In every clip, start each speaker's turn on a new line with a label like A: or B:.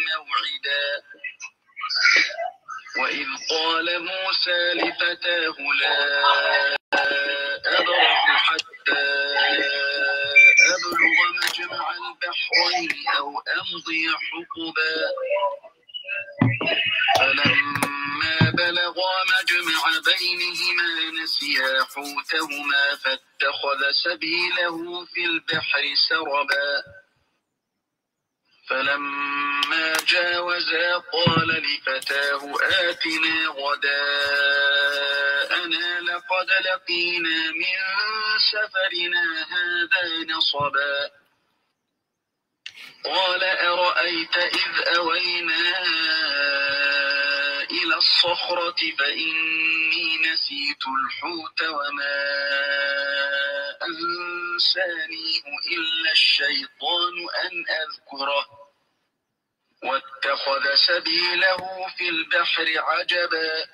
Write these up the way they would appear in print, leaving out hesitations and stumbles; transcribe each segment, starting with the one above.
A: موعدا وإذ قال موسى لفتاه لا أبرح حتى أبلغ مجمع البحرين أو أمضي حقبا فلما بلغا مجمع بينهما نسيا حوتهما فاتخذ سبيله في البحر سربا فلما جاوزا قال لفتاه آتنا غداءنا لقد لقينا من سفرنا هذا نصبا قال أرأيت إذ أوينا إلى الصخرة فإني نسيت الحوت وما أنسانيه إلا الشيطان أن أذكره واتخذ سبيله في البحر عجبا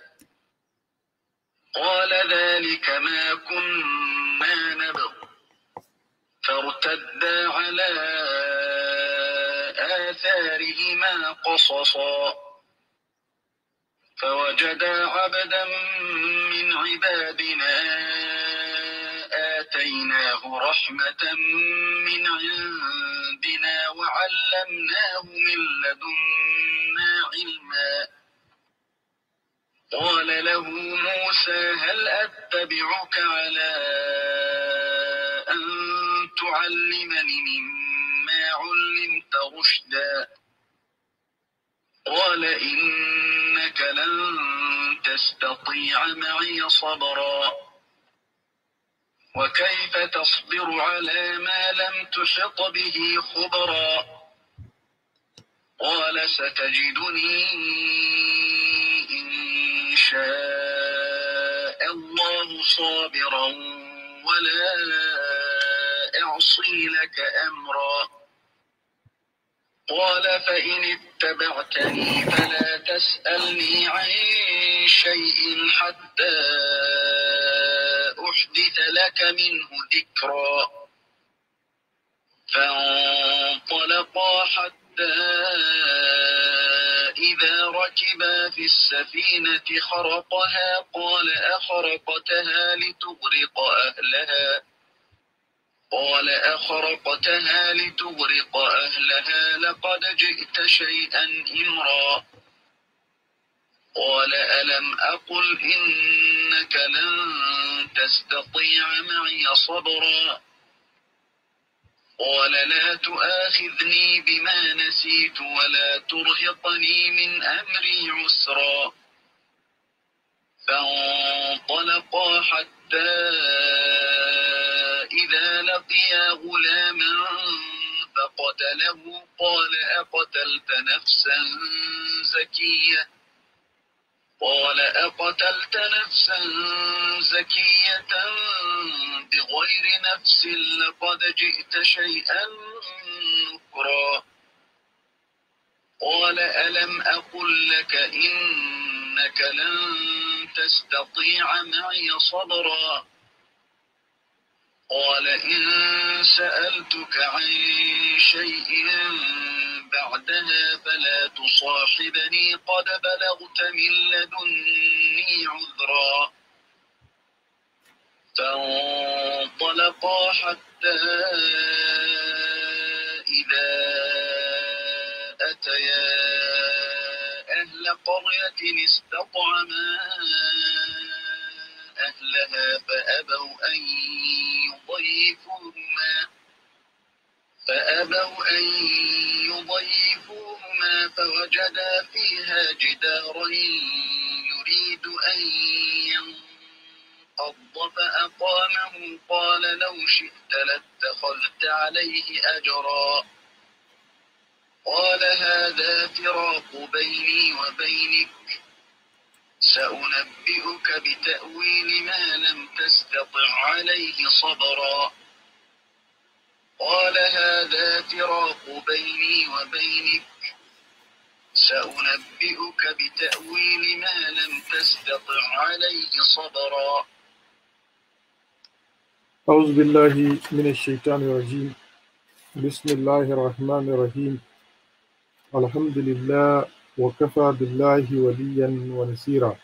A: قال ذلك ما كنا نبغ فارتدا على آثارهما قصصا فوجدا عبدا من عبادنا آتيناه رحمة من عندنا وعلمناه من لدنا علما قال له موسى هل أتبعك على أن تعلمني مما علمت رشدا قال إنك لن تستطيع معي صبرا وكيف تصبر على ما لم تحط به خبرا قال ستجدني إن شاء الله صابرا ولا أعصي لك أمرا قال فإن اتبعتني فلا تسألني عن شيء حتى أحدث لك منه ذكرا فانطلقا حتى إذا ركبا في السفينة خرقها قال أخرقتها لتغرق أهلها لقد جئت شيئا إمرا قال ألم أقل إنك لن تستطيع معي صبرا قال لا تؤاخذني بما نسيت ولا ترهقني من أمري عسرا فانطلقا حتى إذا لقيا غلاما فقتله قال أقتلت نفسا زكية بغير نفس لقد جئت شيئا نكرا قال ألم أقل لك إنك لن تستطيع معي صبرا قال إن سألتك عن شيء بعدها فلا تصاحبني قد بلغت من لدني عذرا فانطلقا حتى إذا أتيا أهل قرية استطعما أهلها فأبوا أن يضيفوهما فوجدا فيها جدارا يريد أن ينقض فأقامه قال لو شئت لاتخذت عليه أجرا قال هذا فراق بيني وبينك سأنبئك بتأويل ما لم تستطع عليه صبرا قال هذا فراق بيني وبينك سأنبئك بتأويل ما لم تستطع عليه صبرا.
B: أعوذ بالله من الشيطان الرجيم. بسم الله الرحمن الرحيم. الحمد لله وكفى بالله وليا ونصيرا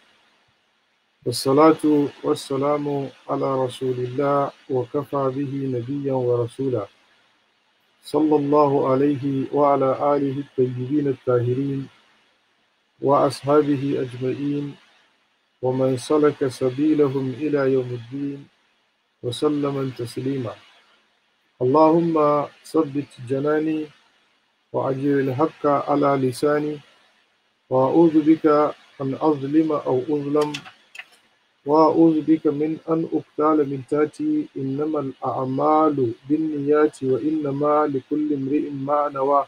B: والصلاة والسلام على رسول الله وكفى به نبيا ورسولا صلى الله عليه وعلى آله الطيبين الطاهرين وأصحابه أجمعين ومن سلك سبيلهم إلى يوم الدين وسلم تسليما. اللهم ثبت جناني وأجر الحق على لساني وأعوذ بك أن أظلم أو أظلم وأعوذ بك من أن أقتال من تحتي إنما الأعمال بالنيات وإنما لكل امرئ ما نوى.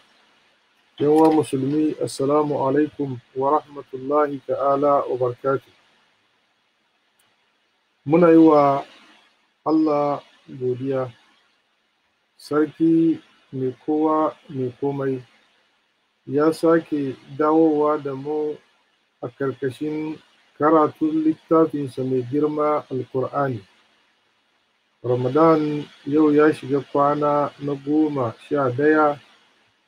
B: يوم مسلمي السلام عليكم ورحمة الله تعالى وبركاته. muna yi wa Allah godiya, sarki mai kowa mai komai ya sake dawowa da mu a karkashin karatun littafinsa mai girma alkur'ani. Ramadan yau ya shiga kwana na 11,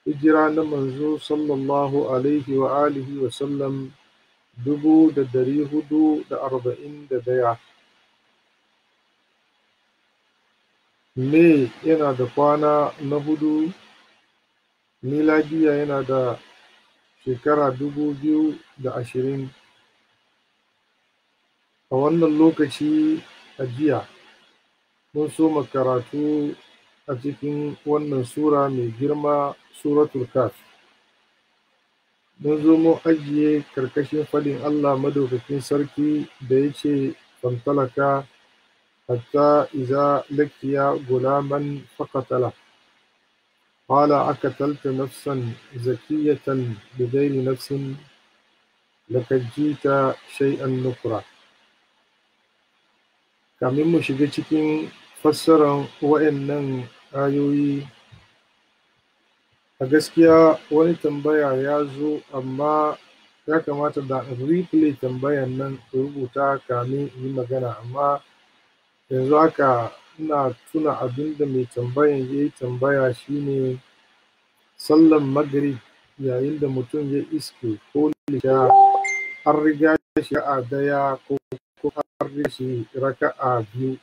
B: hijira na manzo sallallahu alaihi wa alihi wa sallam 441. Me yana da kwana na 4, miladiya yana da shekara 2020. A wannan lokaci a jiya mun soma karatu a cikin wannan sura mai girma, suratul kaf. Mun zo mu ajiye karkashin fadin Allah madaukakin sarki da ya ce fantalaka hatta iza lakiya gulaman fakatala قال أقتلت نفسا زكية بغير نفس لقد جئت شيئا نكرا. Kamin mu shiga cikin fassarar wa'annan ayoyi, a gaskiya wani tambaya ya zo, amma ya kamata da replay tambayan nan rubuta kamin yi magana, amma yanzu haka ina tuna abin da mai tambayan ya yi tambaya shine sallan magrib yayin da mutum ya iske ko lisha an riga shi a daya ko an riga shi raka'a 2,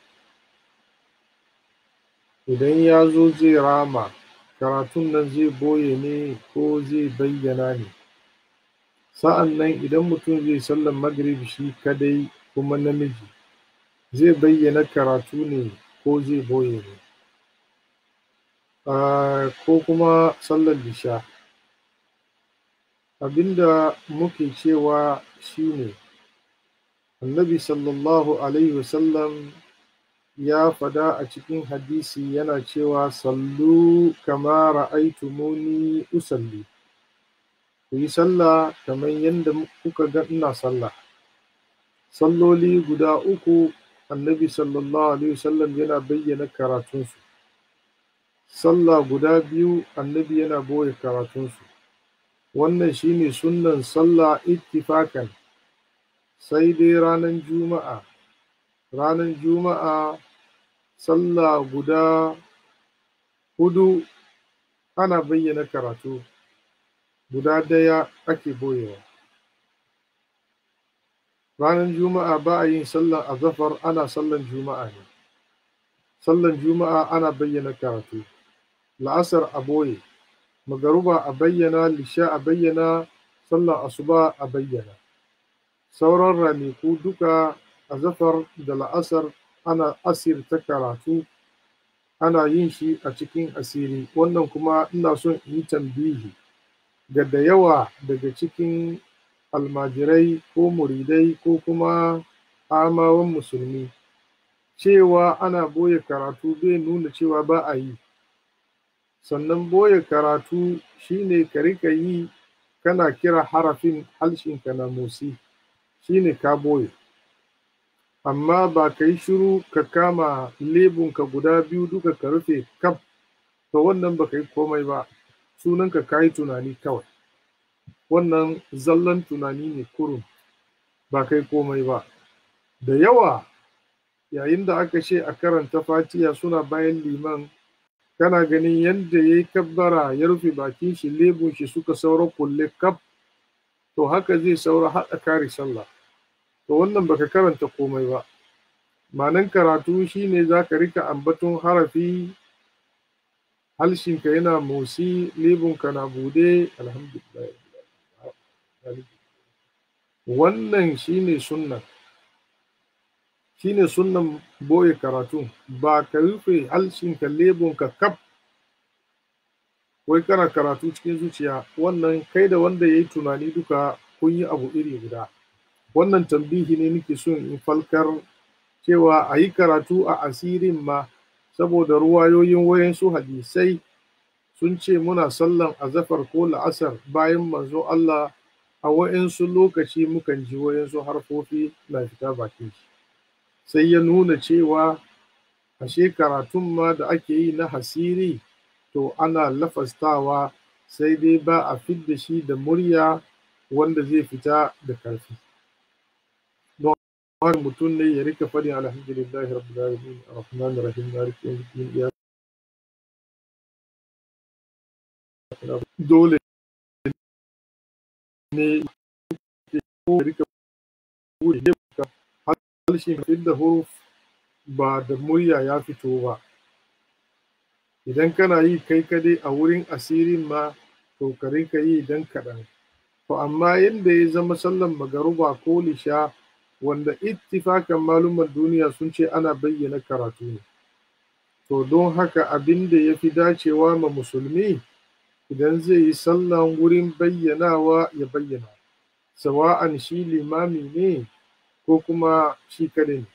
B: idan ya zo zai rama, karatun nan zai boye ne ko zai bayyana ne? Sa'an nan idan mutum zai sallan magrib shi kadai kuma namiji, zai bayyana karatu ne ko zai boye ne? Ko kuma sallar lisha. Abinda muke cewa shine annabi sallallahu alaihi wasallam ya fada a cikin hadisi yana cewa sallu kama ra'aitumuni usalli, ku yi sallah kamar yadda kuka ga ina sallah. Salloli guda 3 annabi sallallahu alaihi wasallam yana bayyana karatunsu, sallah guda 2 annabi yana boye karatunsu. Wannan shine sunnan sallah ittifakan, sai dai ranar juma'a sallah guda 4 ana bayyana karatu, guda 1 ake boyewa. Ranar juma'a ba a yin sallar azafar, ana sallar juma'a ne. Sallar juma'a ana bayyana karatu, la'asar a boye, magaruba a bayyana, lisha a bayyana, sallar asuba a bayyana. Sauran ranaku duka azafar da la'asar ana asirta karatu, ana yin shi a cikin asiri. Wannan kuma ina son in yi tambihi ga da yawa daga cikin almajirai ko muridai ko kuma amawan musulmi, cewa ana boye karatu bai nuna cewa ba a yi. Sannan boye karatu shine ka rika yi kana kira harafin harshenka na motsi, shine ka boye. Amma ba ka yi shiru ka kama lebunka guda 2 duka ka rufe kaf, to wannan ba ka yi komai ba, sunanka ka yi tunani kawai. Wannan zallan tunani ne kurum, ba kai komai ba. Da yawa yayin da aka ce a karanta fatiha suna bayan liman, kana ganin yadda ya yi kabbara ya rufe bakin shi lebun shi suka saura kulle kaf, to haka zai saura haɗa kare sallah. To wannan baka karanta komai ba. Ma'anan karatu shine za ka rika ambaton harafi, halshinka yana motsi, lebunka na bude, alhamdulillah. Wannan shine sunnan. Shine sunnan boye karatu, ba ka rufe halshinka lebunka kaf wai kana karatu cikin zuciya. Wannan kai da wanda ya yi tunani duka kun yi abu iri guda. Wannan tambihi ne nake son in falkar cewa a yi karatu a asirin ma, saboda ruwayoyin wayansu hadisai sun ce muna sallan azafar ko la'asar bayan manzo Allah a wayansu lokaci mukan ji wayansu harfofi na fita bakin shi. Sai ya nuna cewa ashe karatun ma da ake yi na hasiri to ana lafastawa, sai dai ba a fidda shi da murya wanda zai fita da karfi. Don haka mutum ne ya rika faɗin alhamdulillahi rabbil alamin arrahmanir rahim maliki yawmiddin. Dole ne ya rika buɗe halshen fidda huruf ba da murya ya fito ba. Idan kana yi kai kadai a wurin asirin ma, to ka rika yi dan kaɗan. To amma yadda ya zama sallan magaruba ko lisha, wanda ittifakan maluman duniya sun ce ana bayyana karatu ne, to don haka abin da ya fi dacewa ma musulmi idan zai yi sallan wurin bayyanawa ya bayyana, sawa'an shi limami ne ko kuma shi kadai ne.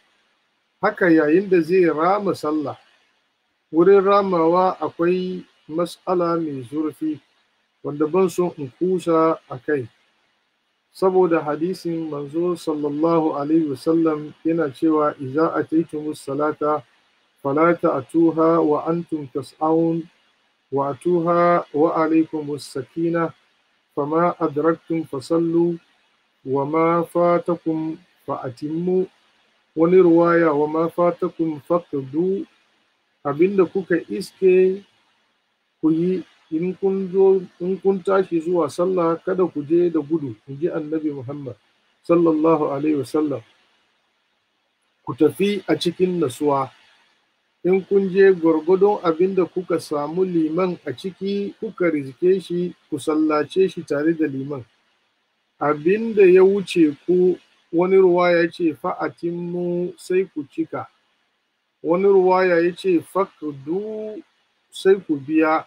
B: Haka yayin da zai rama sallah, wurin ramawa akwai mas'ala mai zurfi wanda ban son in kusa a kai, saboda hadisin manzo sallallahu alaihi wasallam yana cewa idza ataytumus salata fala ta'tuha wa antum tas'aun wa atuha wa alaikumus sakina fama adraktum fasallu wa ma fatakum fa'atimmu. Wani ruwaya wa ma fatakum faqdu, abinda kuka iske ku yi, in kun tashi zuwa sallah kada ku je da gudu, in ji annabi Muhammad sallallahu alaihi wasallam. Ku tafi a cikin nasuwa. In kun je gwargwadon abinda kuka samu liman a ciki kuka rizke shi, ku sallace shi tare da liman. Abinda ya wuce ku, wani ruwaya ya ce fa'atimmu, sai ku cika. Wani ruwaya ya ce faqdu, sai ku biya.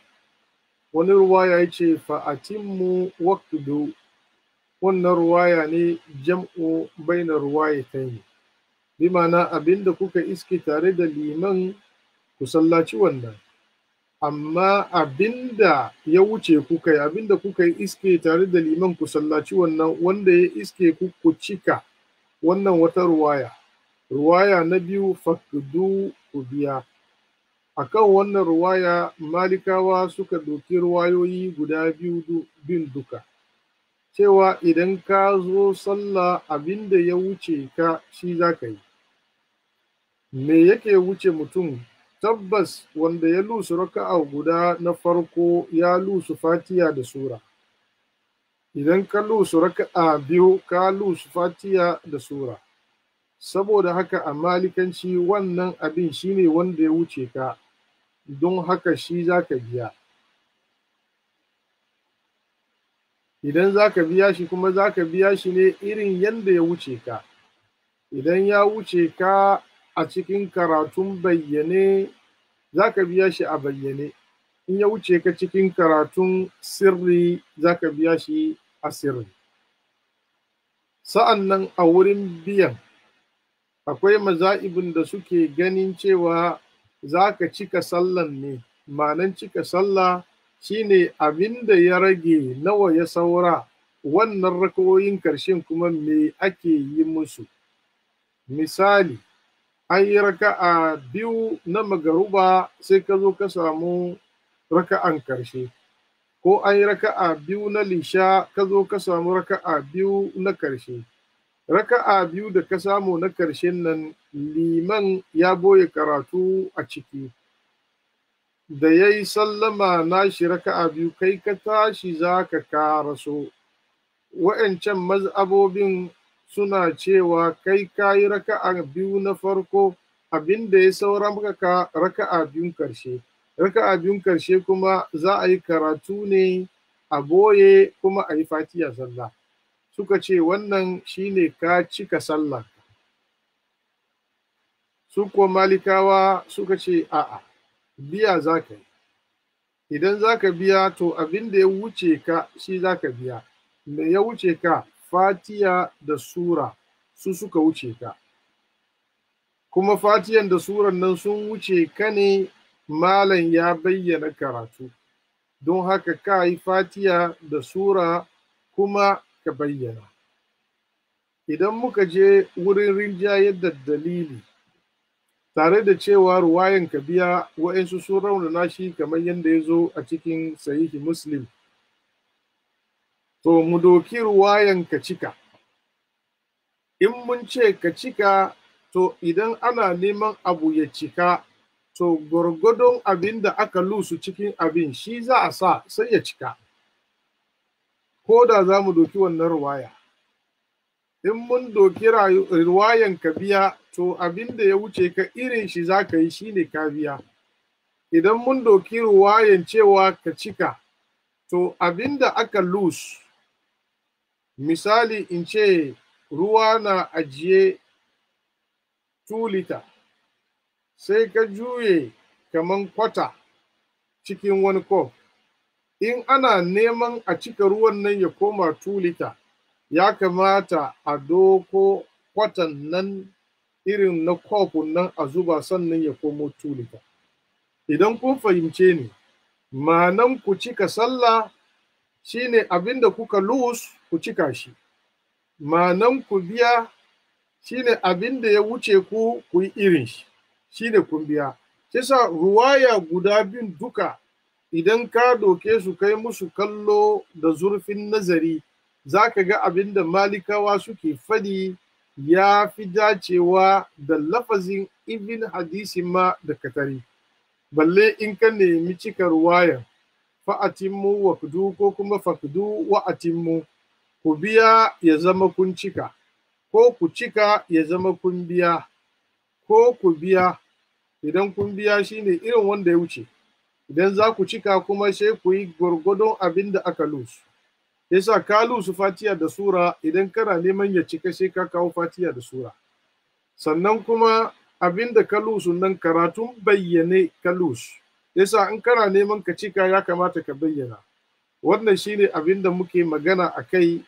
B: Wani ruwaya ya ce fa'atimmu waqdu. Wannan ruwaya ne jam'u baina ruwayatayn, bi ma'ana abinda kuka iske tare da liman ku sallaci wannan, amma abinda ya wuce kuka yi, abinda kuka yi iske tare da liman ku sallaci wannan, wanda ya iske ku cika. Wannan wata ruwaya. Ruwaya na biyu faqdu, ku biya. Akan wannan ruwaya malikawa suka ɗauki ruwayoyi guda bin duka, cewa idan ka zo sallah abinda ya wuce ka shi za ka yi. Me yake wuce mutum? Tabbas wanda ya lusu raka'a guda na farko ya lusu fatiha da sura. Idan ka lusu raka'a biyu ka lusu fatiha da sura. Saboda haka a malikanci wannan abin shine wanda ya wuce ka, don haka shi za ka biya. Idan za ka biya shi kuma za ka biya shi ne irin yadda ya wuce ka. Idan ya wuce ka a cikin karatun bayyane, za ka biya shi a bayyane. In ya wuce ka cikin karatun sirri, za ka biya shi a sirri. Sa'an nan a wurin biyan, akwai maza'ibin da suke ganin cewa za ka cika sallan ne. Ma'anan cika sallah shine abin da ya rage nawa ya saura, wannan rakawoyin ƙarshen kuma me ake yi musu. Misali, an yi raka'a biyu na magaruba sai ka zo ka samu raka'an ƙarshe, ko an yi raka'a biyu na lisha ka zo ka samu raka'a biyu na ƙarshe. Raka'a biyu da ka samu na ƙarshen nan liman ya boye karatu a ciki. da ya yi sallama nashi raka'a biyu kai ka tashi za ka karaso. Wa'yancan mazhabobin suna cewa kai ka yi raka'a biyu na farko, abin da ya saura maka raka'a biyun karshe. Raka'a biyun karshe kuma za a yi karatu ne a boye kuma a yi fatiha sallah. Suka ce wannan shine ka cika sallah. Su kuwa malikawa suka ce a'a, biya za ka yi. Idan za ka biya to abin da ya wuce ka shi za ka biya. Me ya wuce ka? Fatiha da sura su suka wuce ka. Kuma fatiyan da suran nan sun wuce ka ne malam ya bayyana karatu. Don haka ka yi fatiha da sura kuma ka bayyana. Idan muka je wurin rinjayar da dalili, tare da cewa ruwayan ka biya wa'insu sun raunana shi kamar yadda ya zo a cikin sahihi Muslim. To mu doki ruwayan ka cika. In mun ce ka cika, to idan ana neman abu ya cika, to gwargwadon abin da aka lusu cikin abin shi za a sa sai ya cika. Ko da za mu doki wannan ruwaya. In mun doki ruwayan ka biya, to abin da ya wuce ka irin shi za ka yi shi ne ka biya. Idan mun doki ruwayan cewa ka cika, to abin da aka lose, misali in ce ruwa na ajiye 2 lita, sai ka juye kaman kwata cikin wani kof. In ana neman a cika ruwan nan ya koma 2 lita, ya kamata a doko kwatan nan irin na kofin nan a zuba sannan ya komo 2 lita. Idan kun fahimce ni, ma'anan ku cika sallah shine abin da kuka lose ku cika shi. Ma'anan ku biya shine abin da ya wuce ku ku yi irin shi, shine kun biya. Kisa ruwaya guda biyun duka idan ka doke su kai musu kallo da zurfin nazari, za ka ga abin da malikawa suke fadi ya fi dacewa da lafazin ibn hadisi ma da katari. Balle in ka nemi cika ruwayan fa'atimmu wa kudu ko kuma fakudu wa atimmu, ku biya ya zama kun cika, ko ku cika ya zama kun biya, ko ku biya. Idan kun biya shine irin wanda ya wuce. Idan za ku cika kuma sai ku yi gwargwadon abin da aka lusu. Yasa ka lusu fatiha da sura, idan kana neman ya cika sai ka kawo fatiha da sura. Sannan kuma abin da ka lusu nan karatun bayyane ka lusu. Yasa in kana neman ka cika ya kamata ka bayyana. Wannan shine abin da muke magana a kai,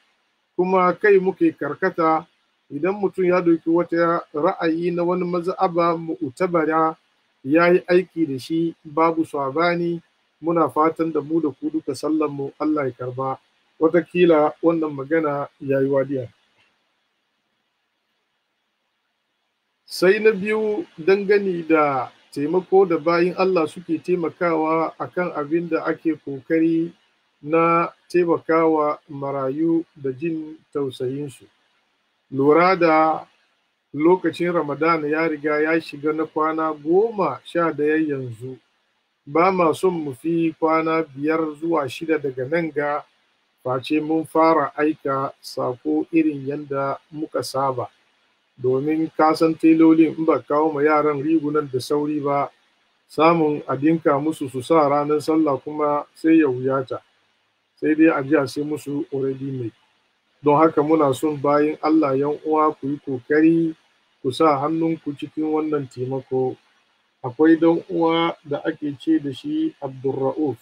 B: kuma kai muke karkata. Idan mutum ya doki wata ra'ayi na wani mazhaba mu'tabara ya yi aiki da shi babu sabani, muna fatan da mu da ku duka sallan mu Allah ya karba. Watakila wannan magana ya yi wadiya. Sai na biyu, dangane da taimako da bayin Allah suke taimakawa akan abin da ake kokari na taimakawa marayu da jin tausayinsu. Lura da lokacin Ramadana ya riga ya shiga na kwana 11 yanzu, ba ma son mu fi kwana 5 zuwa 6 daga nan ga face mun fara aika sako irin yadda muka saba. Domin kasan telolin in ba kawo ma yaran rigunan da sauri ba, samun a dinka musu su sa ranar sallah kuma sai ya wuyata, sai dai a ji a sai musu already made. Don haka muna son bayin Allah yan uwa ku yi kokari ku sa hannunku cikin wannan taimako. Akwai dan uwa da ake ce da shi Abdulra'uf,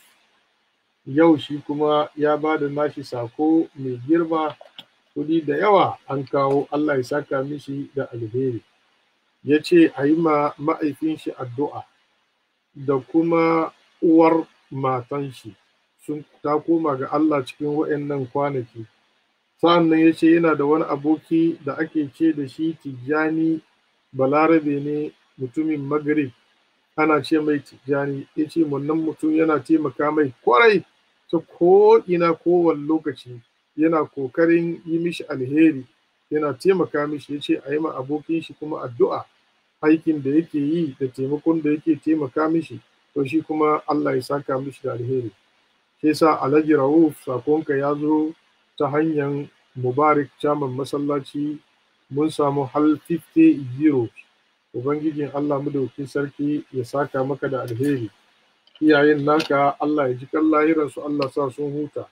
B: yau shi kuma ya ba da nashi sako mai girma, kudi da yawa an kawo, Allah ya saka mishi da alheri. Ya ce a yi ma ma'aifin shi addu'a da kuma uwar matan shi, sun ta koma ga Allah cikin wa'annan kwanaki. Sa'an nan ya ce yana da wani aboki da ake ce da shi Tijjani, Balarabe ne, mutumin Maghrib, ana ce mai Tijjani. Ya ce wannan mutum yana taimaka mai kwarai ta ko'ina kowane lokaci, yana kokarin yi mishi alheri, yana taimaka mishi. Ya ce a yi ma abokin shi kuma addu'a, aikin da yake yi da taimakon da yake taimaka mishi to shi kuma Allah ya saka mishi da alheri. Shi sa Alhaji Rauf sakonka ya zo ta hanyar Mubarak Chairman masallaci, mun samu hal 50 euro. Ubangijin Allah madaukakin sarki ya saka maka da alheri. Iyayen naka Allah ya ji kan lahiransu, Allah sa sun huta.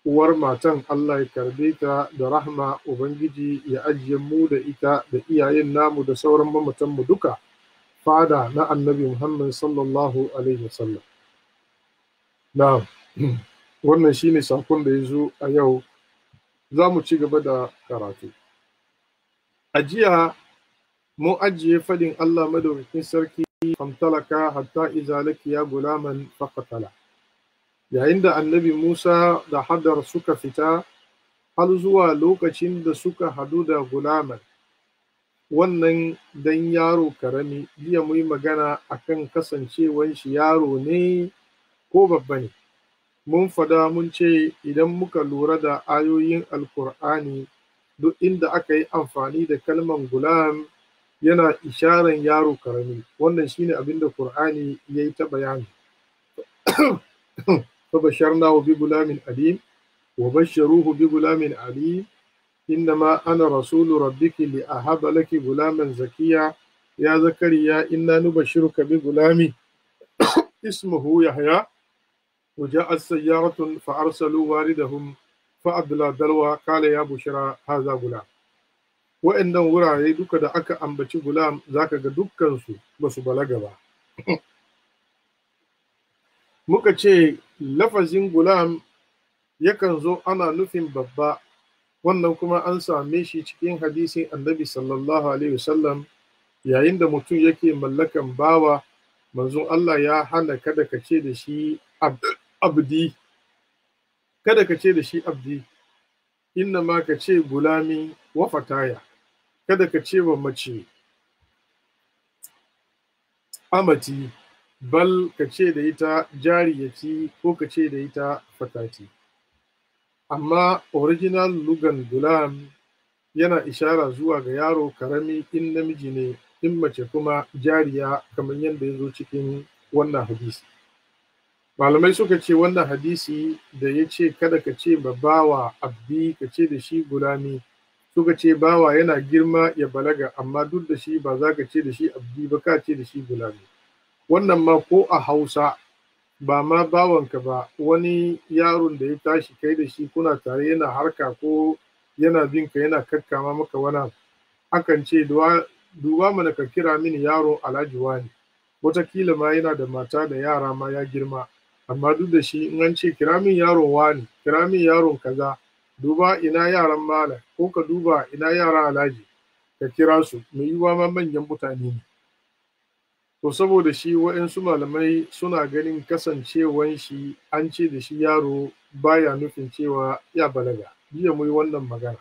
B: Uwar matan Allah ya karbe ta da rahma, Ubangiji ya ajiye mu da ita da iyayen namu da sauran mamatanmu duka fada na annabi Muhammad sallallahu alaihi wasallam. Na wannan shine sakon da ya zo a yau. Za mu ci gaba da karatu. A jiya mun ajiye fadin Allah madaukakin sarki, famtalaka hatta iza lakiya gulaman faqatala. Yayin da annabi Musa da Hadar suka fita har zuwa lokacin da suka hadu da gulaman, wannan dan yaro karami. Jiya mu yi magana akan kasancewan shi yaro ne ko babba ne. Mun fada mun ce idan muka lura da ayoyin Alkur'ani, duk inda aka yi amfani da kalman gulam yana isharan yaro karami. Wannan shine abin da Qur'ani ya yi ta bayani. فبشرناه بغلام عليم وبشروه بغلام عليم إنما أنا رسول ربك لأهب لك غلاما زكيا يا زكريا إنا نبشرك بغلام اسمه يحيى وجاءت سيارة فأرسلوا واردهم فأدلى دلوى قال يا بشرى هذا غلام. وإنه wurare duka da aka ambaci gulam zaka ga dukkansu ba su balaga ba. Muka ce lafazin gulam yakan zo ana nufin babba, wannan kuma an same shi cikin hadisin annabi sallallahu alaihi wasallam. Yayin da mutum yake mallakan bawa, manzon Allah ya hana kada ka ce da shi abdi, kada ka ce da shi abdi, inna ma ka ce gulami wa fataya. Kada ka ce wa mace amati, bal ka ce da ita jariyati ko ka ce da ita fatati. Amma original lugan gulam yana ishara zuwa ga yaro karami in namiji ne, in mace kuma jariya, kamar yadda ya zo cikin wannan hadisi. Malamai suka ce wannan hadisi da ya ce kada ka ce ba bawa abdi, ka ce da shi gulami, suka ce bawa yana girma ya balaga, amma duk da shi ba za ka ce da shi abdi ba, ka ce da shi gulami. Wannan ma ko a Hausa, ba ma bawanka ba, wani yaron da ya tashi kai da shi kuna tare yana harka ko yana bin ka yana kakkama maka wani, akan ce duba mana ka kira mini yaro Alhaji wani. Wataƙila ma yana da mata da yara ma ya girma, amma duk da shi in an ce kira min yaron wani, kira min yaron kaza, duba ina yaran malam ko ka duba ina yaran Alhaji, ka kira su, mai yiwuwa ma manyan mutane ne. To saboda shi waɗansu malamai suna ganin kasancewan shi an ce da shi yaro baya nufin cewa ya balaga. Jiya mu yi wannan magana.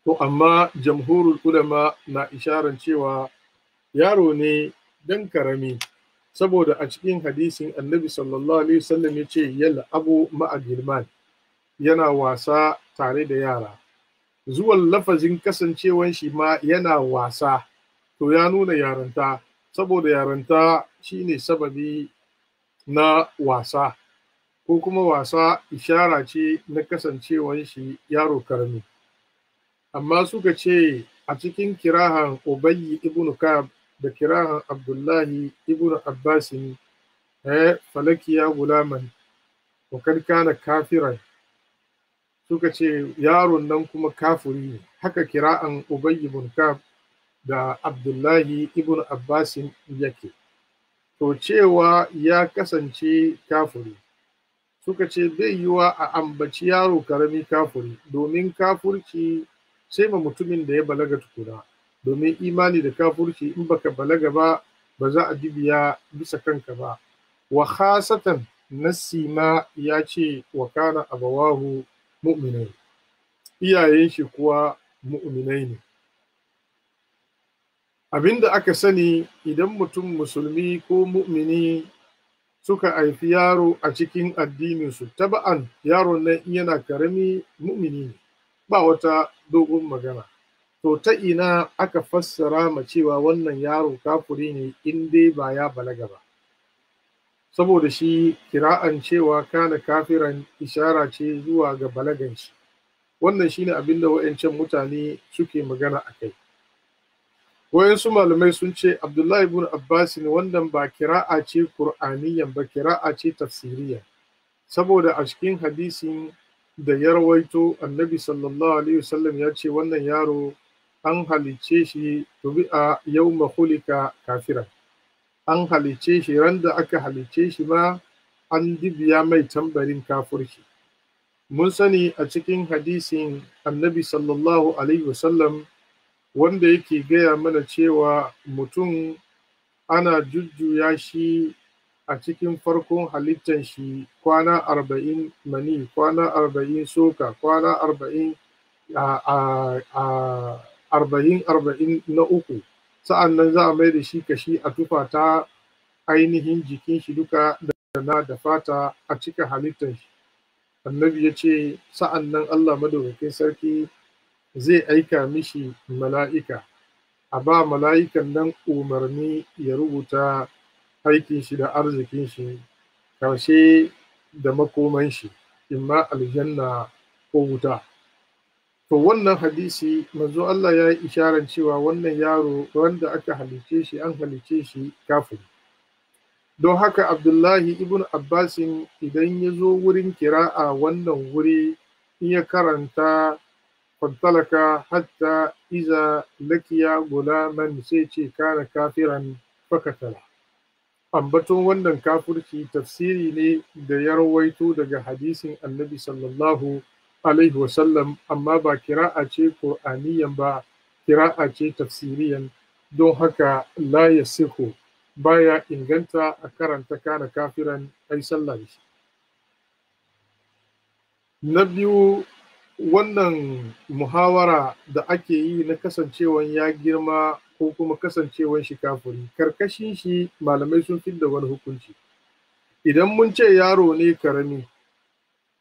B: To amma jamhurul ulama na isharar cewa yaro ne dan karami, saboda a cikin hadisin annabi sallallahu alaihi wasallam ya ce yalla abu ma'a gilman, yana wasa tare da yara. Zuwan lafazin kasancewan shi ma yana wasa, to ya nuna yaranta, saboda yaranta shine sababi na wasa, ko kuma wasa ishara ce na kasancewan shi yaro karami. Amma suka ce a cikin kirahan Ubayy ibn Ka'ab da kirahan Abdullahi ibn Abbasin, falakiya gulaman wa kad kana kafiran, suka ce yaron nan kuma kafiri ne. Haka kira'an Ubayy ibn Ka'ab da Abdullahi ibn Abbasin yake. To cewa ya kasance kafiri, suka ce bai yiwa a ambaci yaro karami kafiri, domin kafurci sai ma mutumin da ya balaga tukuna, domin imani da kafurci in baka balaga ba, ba za a dibiya bisa kanka ba. Wa khasatan nassi ma ya ce wa kana abawahu mu'minai, iyayen shi kuwa mu'minai ne. Abinda aka sani, idan mutum musulmi ko mu'mini suka haifi yaro a cikin addininsu, taba'an yaron nan yana karami mu'mini ne, ba wata dogon magana. To ta ina aka fassara ma cewa wannan yaro kafiri ne in dai ba ya balaga ba? saboda shi kira'an cewa kana kafiran ishara ce zuwa ga balagan shi. Wannan shine abin da wa'ancan mutane suke magana a kai. Wayansu malamai sun ce Abdullahi ibn Abbas ne, wannan ba kira'a ce Qur'aniyyan ba, kira'a ce tafsiriyya, saboda a cikin hadisin da ya rawaito annabi sallallahu alaihi wasallam ya ce wannan yaro an halicce shi tubi'a yawma khuliqa kafiran, an halicce shi ran da aka halicce shi ma an dibiya mai tambarin kafirci. Mun sani a cikin hadisin annabi sallallahu alaihi wasallam wanda yake gaya mana cewa mutum ana jujjuya shi a cikin farkon halittar shi kwana 40 mani, kwana 40 soka, kwana 40 40 na uku, sa'an nan za a mai da shi kashi a tufa ta ainihin jikin shi duka da fata a cika halittar shi. Annabi ya ce sa'an nan Allah madaukakin sarki zai aika mishi mala'ika, a ba mala'ikan nan umarni ya rubuta aikin shi da arzikin shi, karshe da makoman shi, imma aljanna ko wuta. To wannan hadisi manzo Allah ya yi isharar cewa wannan yaro wanda aka halice shi an halice shi kafiri. Don haka Abdullahi ibn Abbasin idan ya zo wurin kira'a wannan wuri in ya karanta fantalaka hatta iza lakiya gulaman sai ce kana kafiran fakatala. Ambaton wannan kafirci tafsiri ne da ya rawaito daga hadisin annabi sallallahu alaihi wasallam, amma ba kira'a ce Qur'aniyyan ba, kira'a ce tafsiriyan. Don haka la yasihu, baya inganta a karanta kana kafiran ai sallah da shi. Na biyu, wannan muhawara da ake yi na kasancewan ya girma ko kuma kasancewan shi kafiri, karkashin shi malamai sun fidda wani hukunci. Idan mun ce yaro ne karami,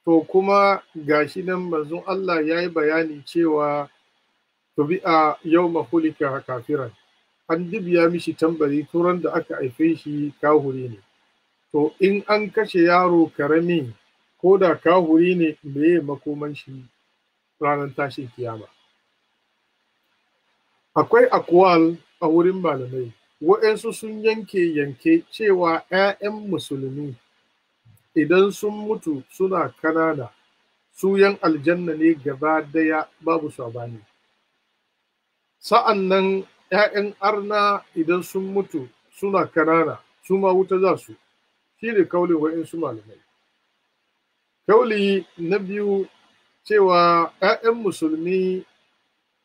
B: to kuma gashi nan manzon Allah ya yi bayani cewa tubi'a yawma khuliqa kafiran, an dibiya mishi tambari turan da aka haife shi kahuri ne. To in an kashe yaro karami ko da kahuri ne, meye makoman shi ranar tashin kiyama? Akwai akwal a wurin malamai, waɗansu sun yanke cewa 'ya'yan musulmi idan sun mutu suna kanana su yan aljanna ne gaba daya babu sabani. Sa'an nan 'ya'yan arna idan sun mutu suna kanana su ma wuta za su, shi ne kaulin waɗansu malamai. Kauli na biyu cewa 'ya'yan musulmi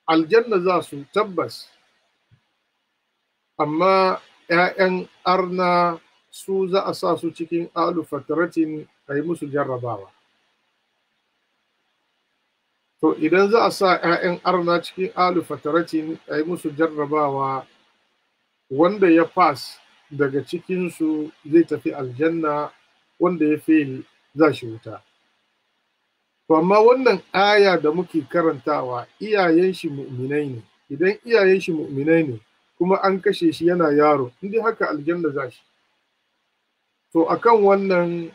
B: aljanna za su tabbas, amma 'ya'yan arna su za a sa su cikin alu fataratin a yi musu jarrabawa. To idan za a sa 'ya'yan arna cikin alu fataratin a yi musu jarrabawa, wanda ya fas daga cikinsu zai tafi aljanna, wanda ya fail za shi wuta. To amma wannan aya da muke karantawa iyayen shi mu'minai ne, idan iyayen shi mu'minai ne kuma an kashe shi yana yaro, inda haka aljanna za shi. To akan wannan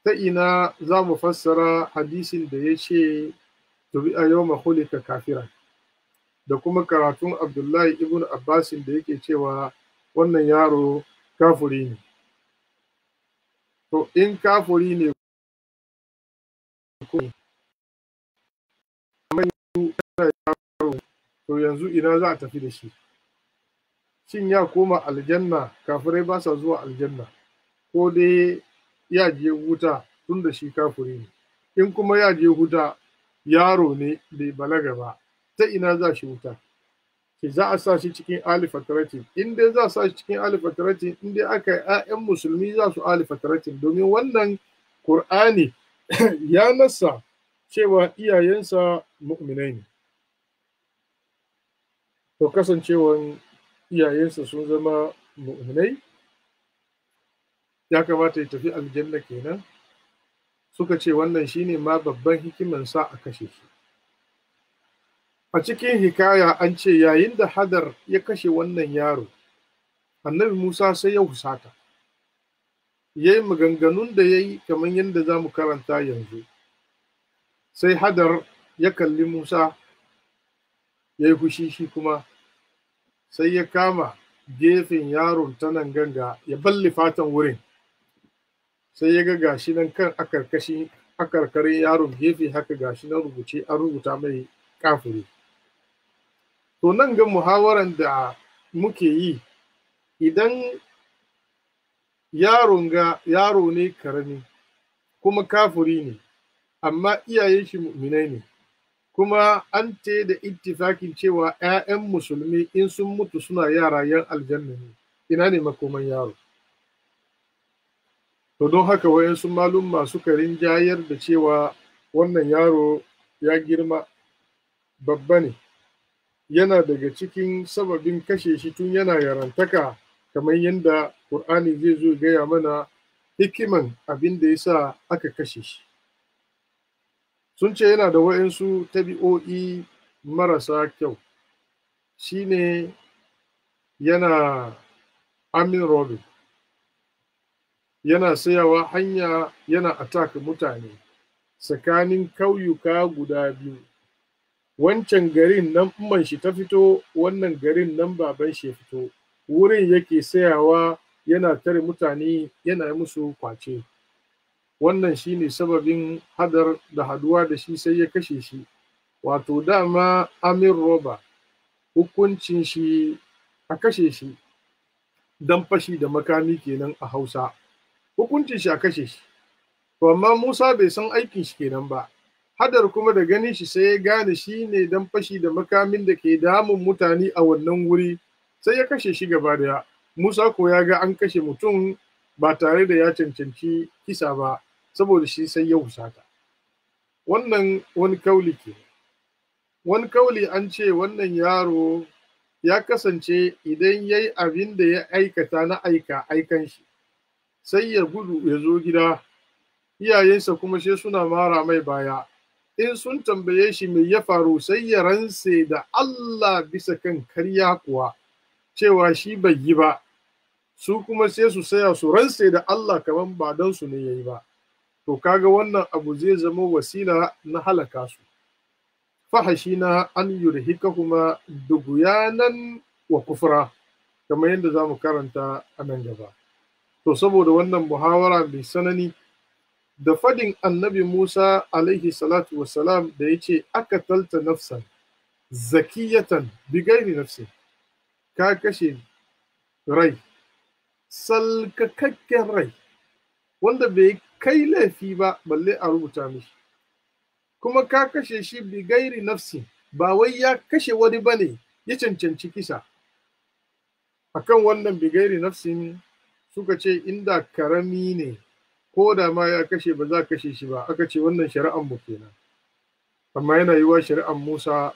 B: ta ina za mu fassara hadisin da ya ce tubi'a yawma khuliqa kafiran, da kuma karatun Abdullahi ibn Abbasin da yake cewa wannan yaro kafiri ne. To in kafiri ne to yanzu ina za a tafi da shi? Shin ya koma aljanna? Kafirai ba sa zuwa aljanna, ko dai ya je wuta tun da shi kafiri ne? In kuma ya je wuta, yaro ne bai balaga ba, ta ina za shi wuta? Ki za a sa shi cikin ali fataratin? In dai za a sa shi cikin ali fataratin, in dai aka yi 'ya'yan musulmi za su ali fataratin, domin wannan Qur'ani ya nasa cewa iyayensa mu'minai ne. To kasancewan iyayensa sun zama mu'minai, ya kamata ya tafi aljanna kenan. Suka ce wannan shine ma babban hikimansa a kashe shi. A cikin hikaya an ce yayin da Hadar ya kashe wannan yaro, annabi Musa sai ya husata. ya yi maganganun da ya yi kamar yadda za mu karanta yanzu. Sai Hadar ya kalli Musa ya yi fushi shi kuma, sai ya kama gefen yaron ta nan ganga ya balle fatan wurin, sai ya ga gashi nan kan akarkarin yaron gefe haka gashi nan rubuce an rubuta mai kafiri. To nan ga muhawaran da muke yi, idan yaro ne karami kuma kafiri ne, amma iyayen shi mu'minai ne, kuma an da ittifakin cewa 'ya'yan musulmi in sun mutu suna yara yan aljanna ne, ina ne makoman yaro? To don haka wayansu malumma suka rinjayar da cewa wannan yaro ya girma babba ne, yana daga cikin sababin kashe shi tun yana yarantaka, kamar yadda Ƙur'ani zai zo gaya mana hikiman abin da ya sa aka kashe shi. Sun ce yana da waɗansu tabi'o'i marasa kyau, shine yana amin robin, yana sayawa hanya yana attack mutane tsakanin kauyuka guda biyu. Wancan garin nan umman shi ta fito, wannan garin nan baban shi ya fito, wurin yake sayawa yana tare mutane yana musu kwace. Wannan shine sababin Hadar da haduwa da shi sai ya kashe shi. Wato dama amin roba hukuncin shi a kashe shi, dan fashi da makami kenan a Hausa, hukuncin shi a kashe shi. To amma Musa bai san aikin shi kenan ba. Hadar kuma da ganin shi sai ya gane shi ne dan fashi da makamin da ke damun mutane a wannan wuri, sai ya kashe shi gaba daya. Musa ko ya ga an kashe mutum ba tare da ya cancanci kisa ba, saboda shi sai ya husata. Wannan wani kauli ke. Wani kauli an ce wannan yaro ya kasance idan ya yi abin da ya aikata na aikan shi, sai ya gudu ya zo gida, iyayensa kuma sai suna mara mai baya. In sun tambaye shi me ya faru, sai ya rantse da Allah bisa kan karya kuwa, cewa shi bai yi ba, su kuma sai su saya su rantse da Allah kamar ba don su ne ya yi ba. To kaga wannan abu zai zama wasila na halaka su. Fahashina an yurhikahuma duguyanan wa kufra, kamar yadda za mu karanta a nan gaba. To saboda wannan muhawara mai sanani da fadin annabi Musa alaihi salatu wassalam da ya ce aka talta nafsan zakiyatan bigairi nafsin, ka kashe rai, salkakakken rai, wanda bai kai laifi ba balle a rubuta mishi, kuma ka kashe shi bigairi nafsin, ba wai ya kashe wani bane ya cancanci kisa. Akan wannan bigairi nafsin suka ce inda karami ne, ko da ma ya kashe ba za kashe shi ba, aka ce wannan shari'an mu kenan. Amma yana yiwa shari'an Musa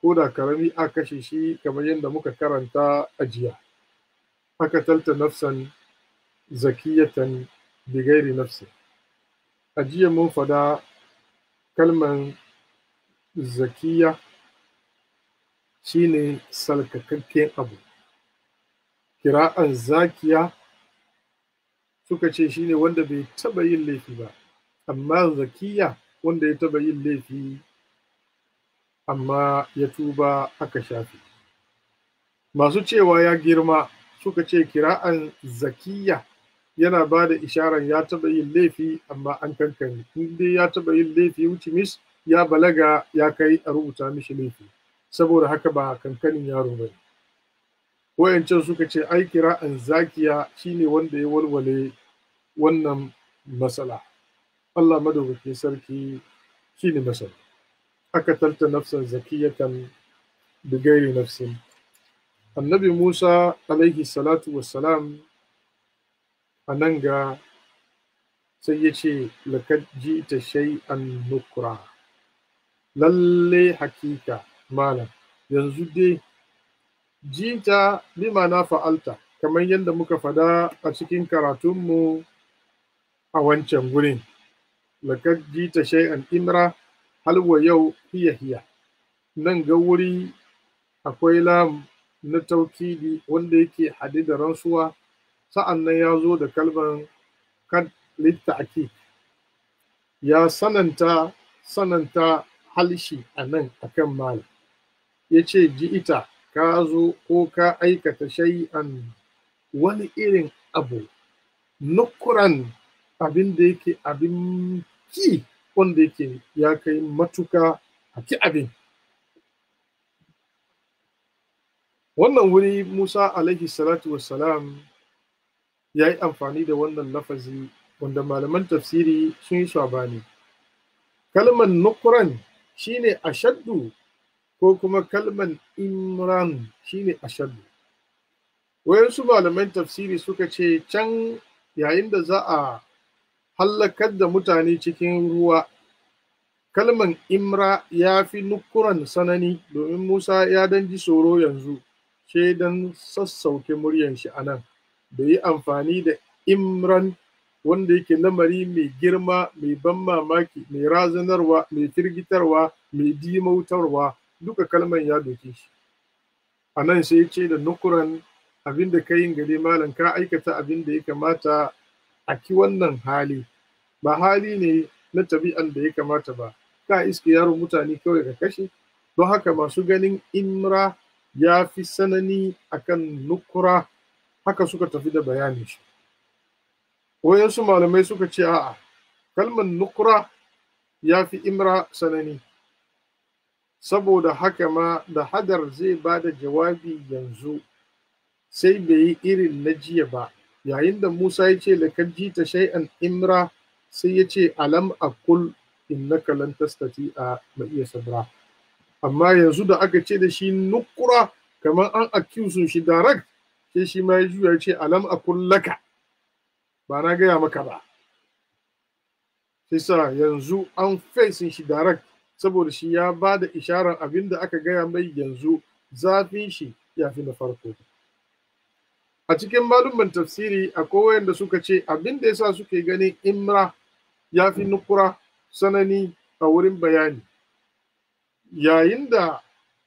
B: ko da karami a kashe shi, kamar yadda muka karanta a jiya. Aka talta nafsan zakiyatan bigairi nafsin. A jiya mun fada kalman zakiya shine salkakakken abu. Kira'an zakiya suka ce shine wanda bai taba yin laifi ba, amma zakiya wanda ya taba yin laifi amma ya tuba aka shafe. Masu cewa ya girma suka ce kira'an zakiya yana ba da isharar ya taba yin laifi amma an kankane. In dai ya taba yin laifi wuce mis ya balaga ya kai a rubuta mishi laifi, saboda haka ba kankanin yaro ba. Wayancan suka ce ai kira'an zakiya shine wanda ya walwale wannan matsala. Allah madaukakin sarki shine masala. Aka talta nafsan zakiyatan bigairi nafsin. Annabi Musa alaihi salatu wassalam a nan ga sai ya ce lakad jita shay'an nukra, lalle hakika malam yanzu dai jita bima na fa'alta, kamar yadda muka fada a cikin karatunmu a wancan gurin. Lakad jita shay'an imra, halwa yau hiya. Nan ga wuri akwai lam na taukidi wanda yake hade da rantsuwa, sa'an nan ya zo da kalman kad litta'kid, ya sananta halshi anan akan malam. Yace ji ita ka zo ko ka aikata shay'an wani irin abu, nukuran abin da yake abin ki, wanda yake ya kai matuka a ki abin. Wannan wuri Musa alaihi salatu wassalam ya yi amfani da wannan lafazi wanda malaman tafsiri sun yi sabani. Kalman nukuran shine ashaddu ko kuma kalman imran shine ashaddu. Wayansu malaman tafsiri suka ce can yayin da za a hallakar da mutane cikin ruwa, kalman imra ya fi nukuran sanani, domin Musa ya dan ji tsoro yanzu, sai dan sassauke muryan shi a nan, da yi amfani da imran wanda yake lamari mai girma, mai ban mamaki, mai razanarwa, mai firgitarwa, mai dimautarwa, duka kalman ya doke shi. A nan sai ce da nukuran, abin da ka yin gare malam, ka aikata abin da ya kamata a ki wannan hali, ba hali ne na tabi'an da ya kamata ba, ka iske yaron mutane kawai ka kashe. Don haka masu ganin imra ya fi sanani akan nukura, haka suka tafi da bayanin shi. Wayansu malamai suka ce a'a, kalman nukura ya fi imra sanani. Saboda haka ma da Hadar zai ba da jawabi yanzu, sai bai yi irin na jiya ba. Yayin da Musa ya ce lakad jita shay'an imra, sai ya ce alam aqul innaka lan tastati'a ma'iya sabra. Amma yanzu da aka ce da shi nukura, kamar an accuse shi direct, sai shi ma ya juya ya ce alam aqul laka, ba na gaya maka ba. Sai sa yanzu an face shi direct, saboda shi ya ba da isharar abin da aka gaya mai yanzu, zafin shi ya fi na farko. A cikin malumman tafsiri akwai wayanda suka ce abin da yasa suke ganin imra ya fi nukura sanani a wurin bayani, yayin da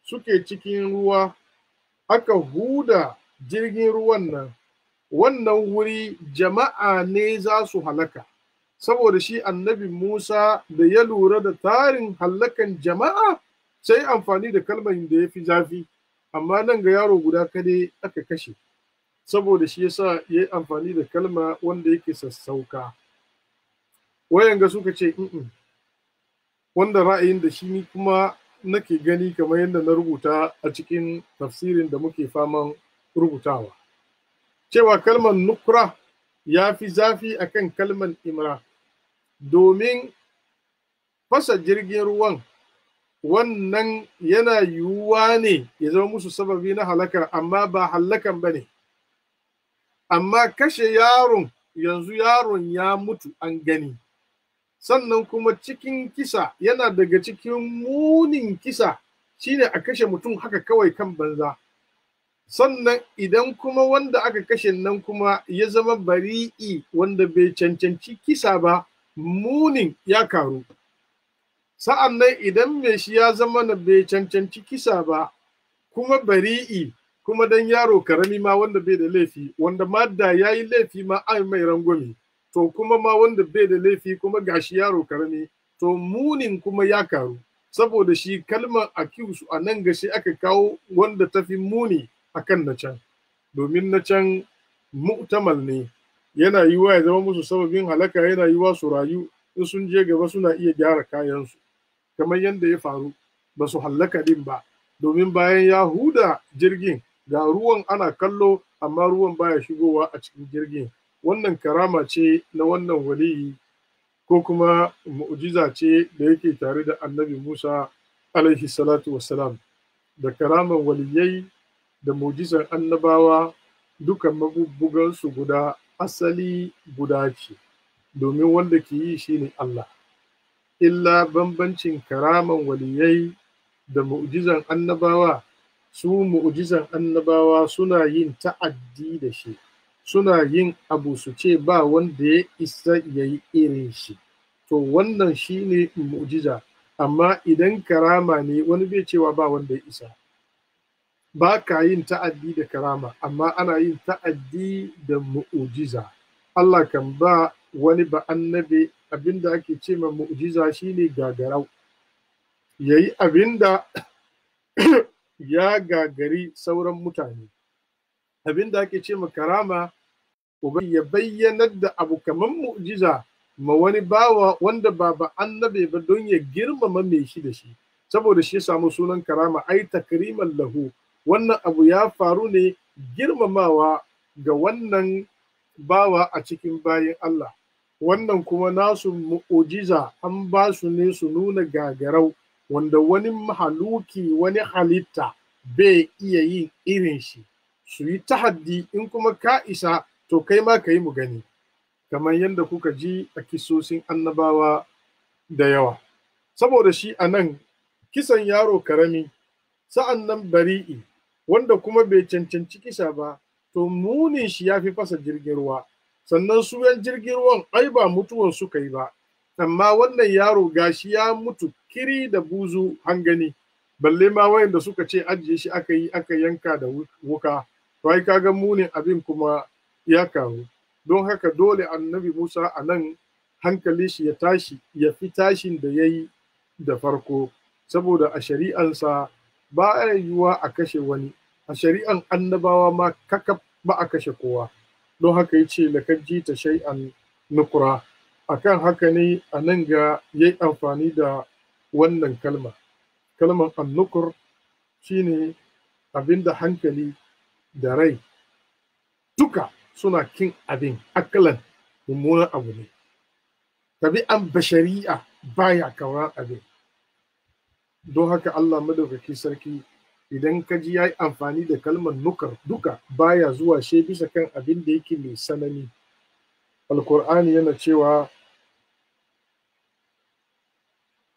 B: suke cikin ruwa aka huda jirgin ruwan nan, wannan wuri jama'a ne za su halaka. Saboda shi annabi Musa da ya lura da tarin hallakan jama'a, sai amfani da kalmar da ya fi zafi, amma nan ga yaro guda kadai aka kashe. Saboda shi yasa ya yi amfani da kalma wanda yake sassauka. Wayanga suka ce wanda ra'ayin da shi ni kuma nake gani kamar yadda na rubuta a cikin tafsirin da muke faman rubutawa, cewa kalmar nukra ya fi zafi akan kalmar imra, domin fasa jirgin ruwan wannan yana yiwuwa ne ya zama musu sababi na halakar, amma ba halakan ba ne. Amma kashe yaron, yanzu yaron ya mutu an gani. Sannan kuma cikin kisa, yana daga cikin munin kisa shine a kashe mutum haka kawai kan banza. Sannan idan kuma wanda aka kashe nan kuma ya zama bari'i, wanda bai cancanci kisa ba, munin ya karu. Sa'an nan idan mai shi ya zama na bai cancanci kisa ba, kuma bari'i, kuma dan yaro karami ma wanda bai da laifi, wanda ma da ya yi laifi ma an mai rangwame, to kuma ma wanda bai da laifi kuma gashi yaro karami, to munin kuma ya karu. Saboda shi kalmar accuse a nan gashi aka kawo wanda ta fi muni akan na can, domin na can mu'tamal ne, yana yiwa ya zama musu sababin halaka, yana yiwa su rayu, in sun je gaba suna iya gyara kayansu, kamar yadda ya faru, ba su hallaka din ba, domin bayan ya huda jirgin ga ruwan ana kallo, amma ruwan baya shigowa a cikin jirgin. Wannan karama ce na wannan waliyi, ko kuma mu'jiza ce da yake tare da annabi Musa alaihi salatu wassalam. Da karaman waliyai da mu'jizan annabawa duka mabubugansu guda, asali guda ce, domin wanda ke yi shine Allah. Illa bambancin karaman waliyai da mu'jizan annabawa, su mu'jizan annabawa suna yin ta'addi da shi, suna yin abu su ce ba wanda ya isa ya yi irin shi. To wannan shi ne mu'jiza. Amma idan karama ne, wani bai cewa ba wanda ya isa. Ba ka yin ta'addi da karama, amma ana yin ta'addi da mu'jiza. Allah kan ba wani ba annabi abinda ake ce ma mu'jiza shine gagarau, yayi abinda ya gagari sauran mutane. Abinda ake ce ma karama ya bayyanar da abu kamar mu'jiza ma wani bawa wanda ba annabi ba don ya girmama mai shi da shi, saboda shi ya samu sunan karama, ai takriman lahu. Wannan abu ya faru ne girmamawa ga wannan bawa a cikin bayin Allah. Wannan kuma nasu mu'jiza an ba su ne su nuna gagarau wanda wani mahaluki, wani halitta bai iya yin irin shi, su yi tahaddi, in kuma ka isa to kai ma ka yi mu gani, kamar yadda kuka ji a kisosin annabawa da yawa. Saboda shi a nan kisan yaro karami, sa'an nan bari'i wanda kuma bai cancanci kisa ba, to munin shi ya fi fasa jirgin ruwa. Sannan su yan jirgin ruwan ai ba mutuwan suka yi ba, amma wannan yaro gashi ya mutu kiri da buzu hangani, balle ma wayanda suka ce ajiye shi aka yi aka yanka da wuka, to ai kaga munin abin kuma ya karu. Don haka dole annabi Musa a nan hankali shi ya tashi, ya fi tashin da ya yi da farko, saboda a shari'ansa ba a yiwuwa a kashe wani, a shari'an annabawa ma kakaf ba a kashe kowa. Don haka ya ce lakajji ta shay'an nukura. Akan haka ne a nan ga ya yi amfani da wannan kalma. Kalmar annukur shine abinda hankali da rai duka suna kin abin, akalan mummunan abu ne. Tabi'an bashari'a baya kauran abin. Don haka Allah madaukaki sarki idan ka ji ya yi amfani da kalmar nukar duka baya zuwa she bisa kan abin da yake mai sanani. Alkur'ani yana cewa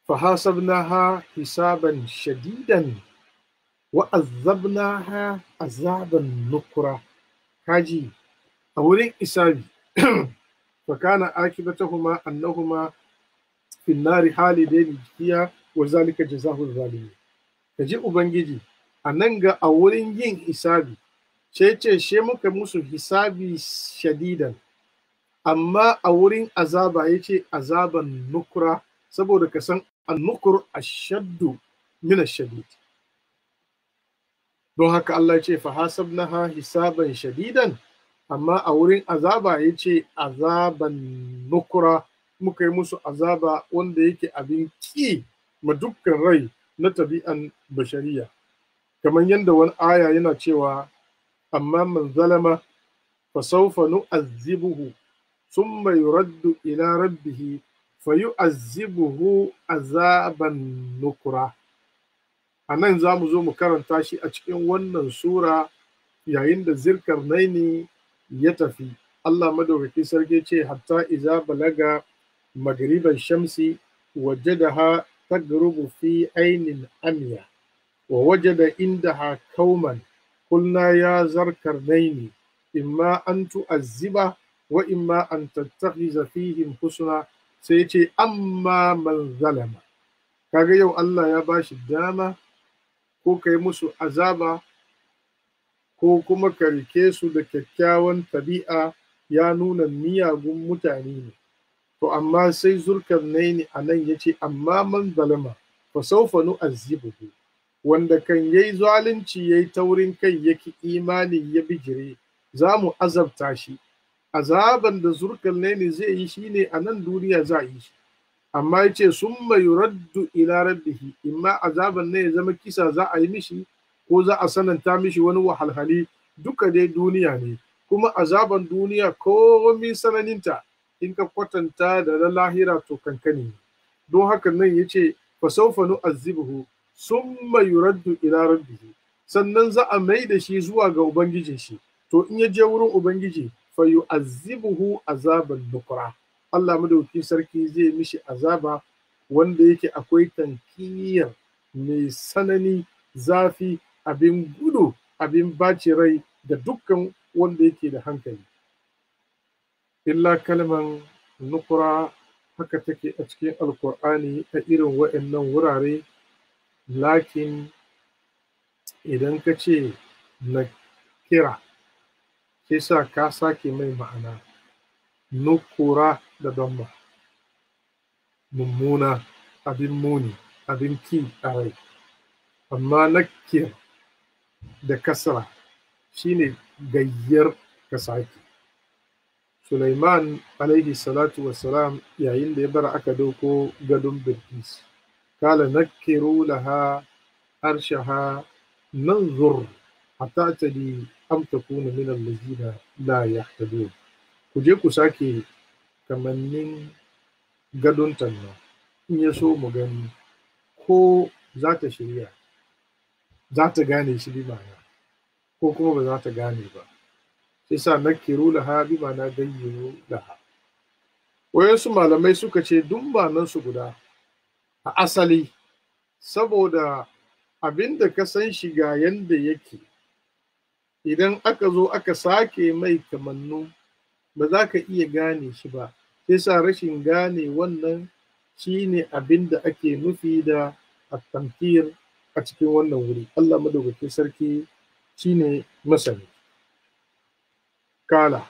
B: fahasabnaha hisaban shadidan wa azabnaha azaban nukura. Kaji a wurin isabi fakana akibatahuma annahuma fin nari halidaini fiha wa zalika jazaa'ul zalimin. Kaji ubangiji a nan ga a wurin yin hisabi ce she muka musu hisabi shadidan, amma a wurin azaba yace azaban nukura, saboda ka san annukur ashaddu min ashadid. Don haka Allah ce fa hasabnaha hisaban shadidan, amma a wurin azaba yace azaban nukura, muka yi musu azaba wanda yake abin ki ma dukkan rai na tabi'an bashariya. Kamar yadda wani aya yana cewa amma man zalama fa sawfa nu'azzibuhu thumma yuraddu ila rabbih fayu'azzibuhu azaban nukura. A nan za mu zo mu karanta shi a cikin wannan sura yayin da Zilkarnaini ya tafi. Allah madaukaki sarki ce hatta iza balaga magriban shamsi wajadaha tagrubu fi ainin amiya wa wajada indaha kauman qulna ya zarkarnaini imma an tu'azziba wa imma an tattakhiza fihim husna. Sai ce amma man zalama. Kaga yau Allah ya bashi dama ko kai musu azaba ko kuma ka rike su da kyakkyawan tabi'a, ya nuna miyagun mutane ne. To amma sai Zulkarnaini a nan ya ce amma man zalama fa sawfa nu'azzibuhu, wanda kan yayi zalunci yayi taurin kai yaki imani ya bijire, za mu azabta shi. Azaban da Zulkarnaini zai yi shine a nan duniya za a yi shi, amma ya ce summa yuraddu ila rabbihi, imma azaban ne ya zama kisa za a yi mishi ko za a sananta mishi wani wahalhali, duka dai duniya ne. Kuma azaban duniya komin sananinta in ka kwatanta da na lahira to kankani. Don haka nan ya ce fa sawfa nu'azzibuhu summa yuraddu ila rabbihi, sannan za a mai da shi zuwa ga ubangijin shi. To in ya je wurin ubangiji fa yu'azzibuhu azaban nukra, Allah madauki sarki zai mishi azaba wanda yake akwai tankiyar mai sanani, zafi, abin gudu, abin baci rai da dukkan wanda yake da hankali. Illa kalman nukura haka take a cikin alkur'ani a irin waɗannan wurare, lakin idan ka ce na kira sai sa ka sake mai ma'ana. nukura da damma, mummuna, abin muni, abin ki a rai. Amma nakir da kasra shine gayyar ka sake. Sulaiman alaihi salatu wassalam yayin da ya bar aka dauko gadon Bilkis, kala nakiru laha arshaha nanzur hatta tadi am takuna min allazina la yahtadun. Ku je ku sake kamannin gadon tanna, in ya so mu gani ko za ta shirya, za ta gane shi bi ma'ana, ko kuma ba za ta gane ba. Sai sa nakiru laha bi ma'ana gayyiru laha. Wayansu malamai suka ce duk ma'anansu guda a asali, saboda abin da ka san shi ga yanda yake, idan aka zo aka sake mai kamannu ba za ka iya gane shi ba. Sai sa rashin gane wannan shi ne abin da ake nufi da at-tamthil a cikin wannan wuri. Allah madaukakin sarki shi ne masani. Kala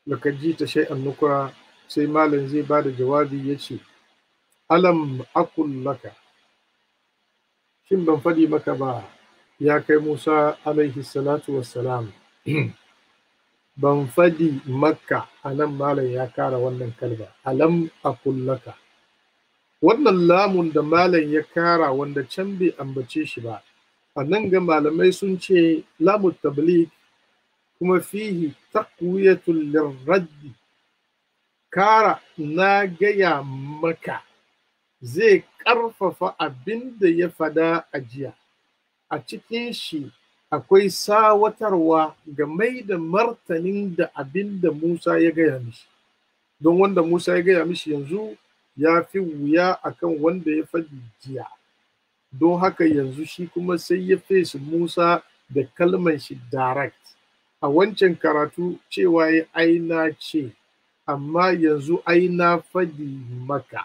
B: laka ji ta shay'an nukura, sai malam zai ba da jawabi ya ce, alam akul laka, shin ban faɗi maka ba ya kai Musa alaihi salatu wassalam. Ban faɗi maka, a nan malam ya kara wannan kalma, alam akul laka. Wannan lamun da malam ya kara wanda can bai ambace shi ba, a nan ga malamai sun ce lamun tabligh kuma fihi taqwiyatul lirraddi, kara na gaya maka zai ƙarfafa abin da ya fada a jiya. A cikin shi akwai sawatarwa ga mai da martanin da abin da Musa ya gaya mishi, don wanda Musa ya gaya mishi yanzu ya fi wuya akan wanda ya faɗi jiya. Don haka yanzu shi kuma sai ya fesa Musa da kalman shi direct. A wancan karatu cewa ya aina ce, amma yanzu ai na faɗi maka.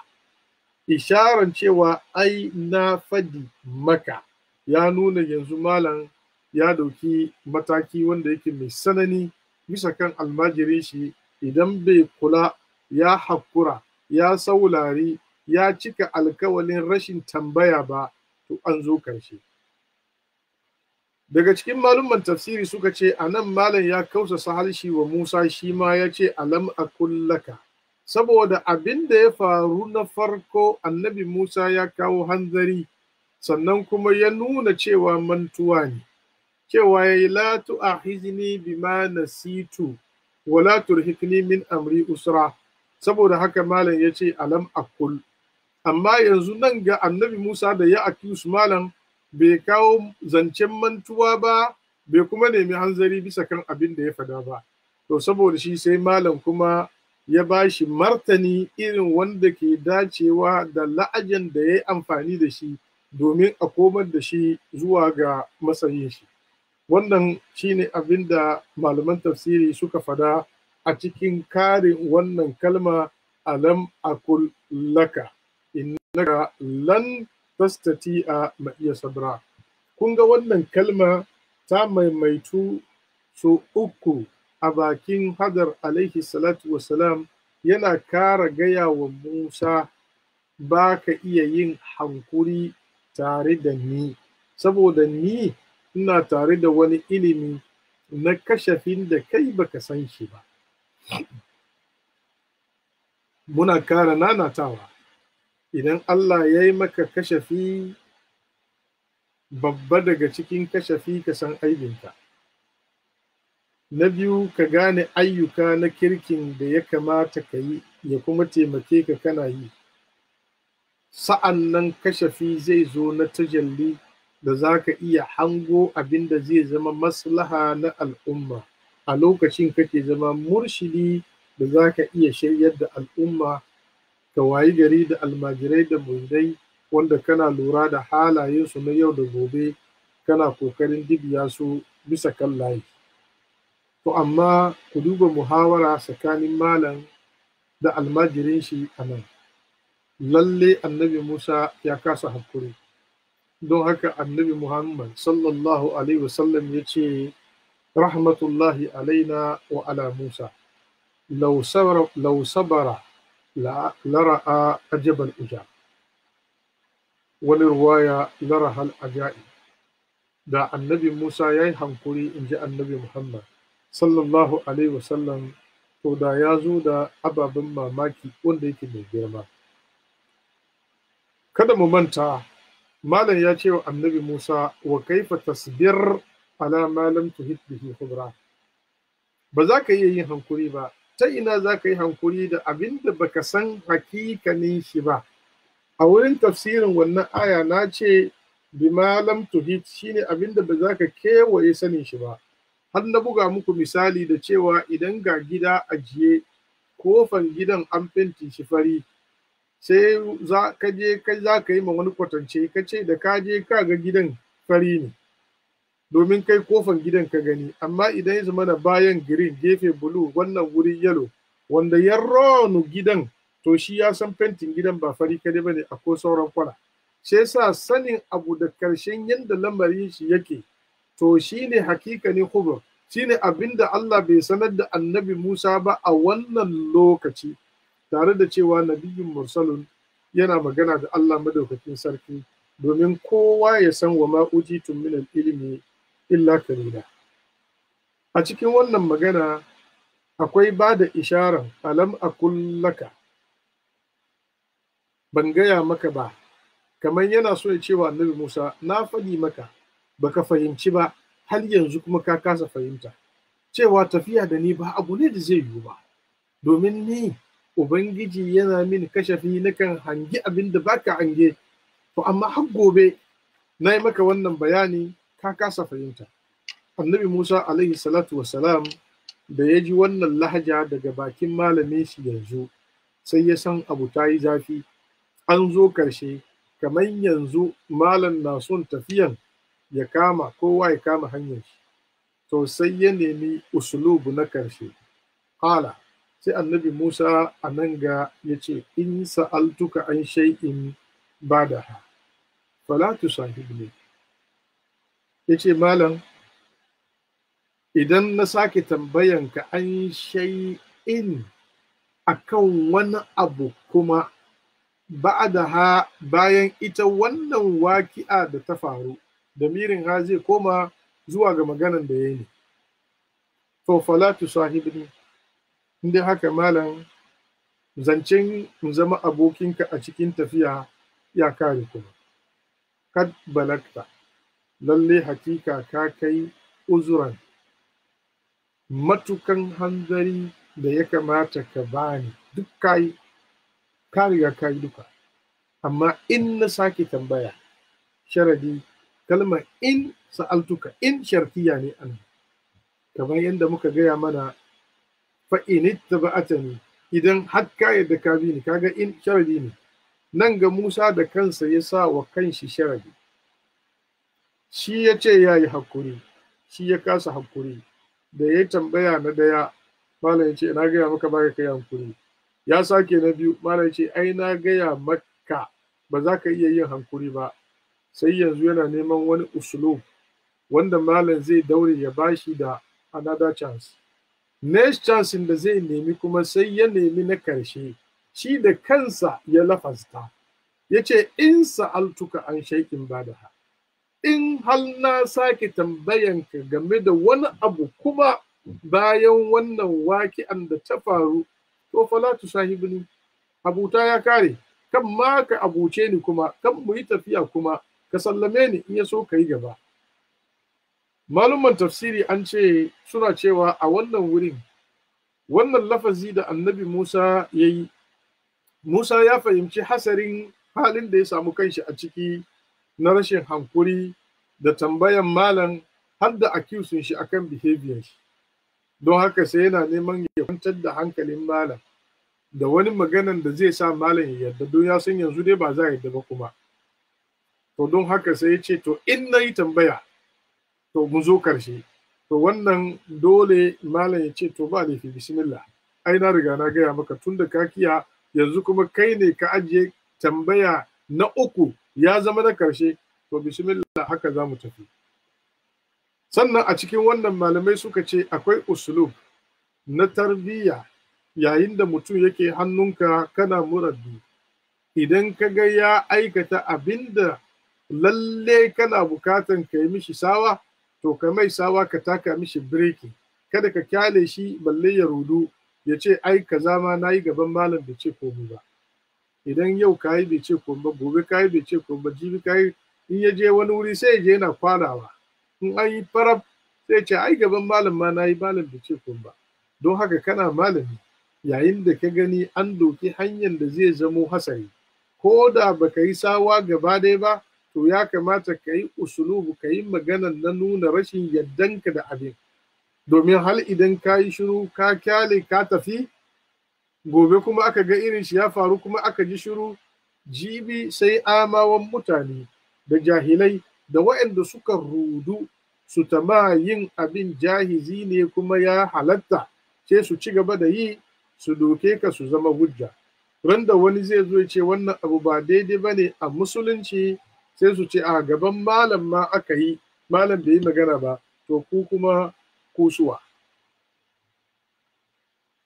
B: Isharan cewa ai na faɗi maka ya nuna yanzu malam ya dauki mataki wanda yake mai sanani bisa kan almajirin shi. Idan bai kula ya hakura ya saulari ya cika alkawalin rashin tambaya ba, to an zo karshe. Daga cikin malumman tafsiri suka ce a nan malam ya kausasa harshe wa Musa, shi ma ya ce alam akul laka, saboda abin da ya faru na farko annabi Musa ya kawo hanzari, sannan kuma ya nuna cewa mantuwa ne, cewa ya yi la tu'ahizni bima nasitu wa la turhikni min amri usra. Saboda haka malam ya ce alam akul. Amma yanzu nan ga annabi Musa da ya accuse malam bai kawo zancen mantuwa ba, bai kuma nemi hanzari bisa kan abin da ya fada ba. To saboda shi sai malam kuma ya ba shi martani irin wanda ke dacewa da la'ajan da ya yi amfani da shi domin a komar da shi zuwa ga masayin shi. Wannan shi ne abin da malaman tafsiri suka fada a cikin karin wannan kalma alam akul laka innaka lan tastati'a ma iya sabra. Kun ga wannan kalma ta maimaitu so uku a bakin Hadar alaihi salatu wassalam, yana kara gaya wa Musa ba ka iya yin hankuri tare da ni, saboda ni ina tare da wani ilimi na kashafin da kai baka san shi ba. Muna kara nanatawa, idan Allah ya yi maka kashafi, babba daga cikin kashafi ka san aibinka. Na biyu, ka gane ayyuka na kirkin da ya kamata ka yi ya kuma taimake ka kana yi. Sa'an nan kashafi zai zo na tajalli da za ka iya hango abin da zai zama maslaha na al'umma. A lokacin kake zama murshidi da za ka iya shiryar da al'umma, ka wayi gari da almajirai da muridai wanda kana lura da halayensu na yau da gobe, kana kokarin dibiya su bisa kan layi. To amma ku duba muhawara tsakanin malam da almajirin shi a nan. Lalle annabi Musa ya kasa hakuri, don haka annabi Muhammad sallallahu alaihi wasallam ya ce rahmatullahi alaina wa ala Musa. law sabara lara'a ajabal ujab, wani ruwaya larahal ajaib. Da annabi Musa ya yi hankuri, in ji annabi Muhammad sallallahu alaihi wasallam, to da ya zo da ababen mamaki wanda yake mai girma. Kada mu manta, malam ya ce wa annabi Musa, wa kaifa tasbir ala ma lam tuhit bihi khubra. Ba za ka iya yin hankuri ba, ta ina za ka yi hankuri da abin da baka san hakikanin shi ba. A wurin tafsirin wannan aya na ce bima lam tuhit shine abin da ba za ka kewaye sanin shi ba. Har na buga muku misali da cewa idan ga gida ajiye, kofan gidan an fenti shi fari, sai za ka yi ma wani kwatance, ka ce da ka je ka ga gidan fari ne domin kai kofan gidan ka gani, amma idan ya zama na bayan green, gefe blue, wannan wuri yellow, wanda ya ronu gidan, to shi ya san fentin gidan ba fari kadai bane, akwai sauran kwana. Sai sa sanin abu da karshen yadda lamarin shi yake, to shine hakikanin khubur, shine abinda Allah bai sanar da annabi Musa ba a wannan lokaci, tare da cewa nabiyyun mursalun yana magana da Allah madaukakin sarki, domin kowa ya san wa ma utitum min ilmi illa kalila. A cikin wannan magana akwai ba da isharar alam akul laka, ban gaya maka ba, kamar yana so ya ce wa annabi Musa, na faɗi maka baka fahimci ba, har yanzu kuma ka kasa fahimta cewa tafiya da ni ba abu ne da zai yiwu ba, domin ni Ubangiji yana mini kashafi, nakan hangi abin da baka hange, to amma har gobe na yi maka wannan bayani ka kasa fahimta. Annabi Musa alaihi salatu wassalam da ya ji wannan lahaja daga bakin malamin shi yanzu, sai ya san abu ta yi zafi, an zo karshe, kamar yanzu malam na son tafiyan ya kama, kowa ya kama hanyar shi, to sai ya nemi usulubu na karshe. Hala, sai annabi Musa a nan ga ya ce, in sa'altuka an shay'in badaha fala tusahibni. Ya ce, malam, idan na sake tambayanka an shay'in, akan wani abu kuma ba'daha, bayan ita wannan waki'a da ta faru, damirin ha zai koma zuwa ga maganan da ya yi, to fala tusahibni. Inda haka malam, zancen in zama abokinka a cikin tafiya ya kare kuma. Kad balagta, lalle hakika ka kai uzuran, matukan hanzari da ya kamata ka bani, duk kai ka riga ka yi duka. Amma in na sake tambaya, sharadi, kalmar in sa'altuka, in shartiya ne an, kamar yadda muka gaya mana, fa'in ittaba'atani, idan har ka yadda ka bi ni, kaga in sharadi ne. Nan ga Musa da kansa ya sa wa kanshi sharadi, shi ya ce ya yi hakuri, shi ya kasa hakuri. Da ya tambaya na daya, malam ya ce na gaya maka ba ka kai hankuri. Ya sake na biyu, malam ya ce ai na gaya maka ba za ka iya yin hankuri ba. Sai yanzu yana neman wani usulub wanda malam zai daure ya bashi da another chance. Next chance da zai nemi kuma sai ya nemi na karshe, shi da kansa ya lafasta, ya ce in sa'altuka an shay'in badaha, in hal na sake tambayanka game da wani abu kuma bayan wannan waki'an da ta faru, to fala tusahibni, abuta ya kare, kan ma ka abuce ni kuma, kan mu yi tafiya kuma, ka sallame ni in ya so ka yi gaba. Malumman tafsiri an ce suna cewa a wannan wurin, wannan lafazi da annabi Musa ya yi, Musa ya fahimci hasarin halin da ya samu kanshi a ciki na rashin hankuri da tambayan malam, har da accusing shi akan behavior shi. Don haka sai yana neman ya kwantar da hankalin malam da wani maganan da zai sa malam ya yarda, don ya san yanzu dai ba za a yarda ba kuma. To don haka sai ya ce, to in na yi tambaya, to mu zo karshe. To wannan dole malam ya ce, to ba laifi, bismillah, ai na riga na gaya maka tun da ka kiya, yanzu kuma kai ne ka ajiye tambaya na uku ya zama na karshe, to bismillah, haka za mu tafi. Sannan a cikin wannan malamai suka ce akwai usulub na tarbiyya yayin da mutum yake hannunka kana murabbi, idan ka ga ya aikata abinda lalle kana bukatan ka yi mishi sawa, to ka mai sawa ka taka mishi bireki, kada ka kyale shi balle ya rudu ya ce ai kaza ma nayi gaban malam bai ce komai ba. Idan yau kayi bai ce komai ba, gobe kayi bai ce komai ba, jibi kayi, in ya je wani wuri sai ya je yana kwalawa, in an yi farab sai ce ai gaban malam ma nayi, malam bai ce komai ba. Don haka kana malami, yayin da ka gani an doki hanyar da zai zamo hasari, ko da baka yi sawa gaba ɗaya ba, to ya kamata ka yi usulubu, ka yi maganan na nuna rashin yardanka da abin, domin hal idan ka yi shiru ka kyale ka tafi, gobe kuma aka ga irin shi ya faru kuma aka ji shiru, jibi sai amawan mutane da jahilai da waɗanda suka rudu su tama yin abin jahizi ne kuma ya halatta, sai su ci gaba da yi, su doke ka su zama hujja. Randa wani zai zo ya ce wannan abu ba daidai ba ne a musulunci, sai su ce a gaban malam ma aka yi, malam bai yi magana ba, to ku kuma kusuwa.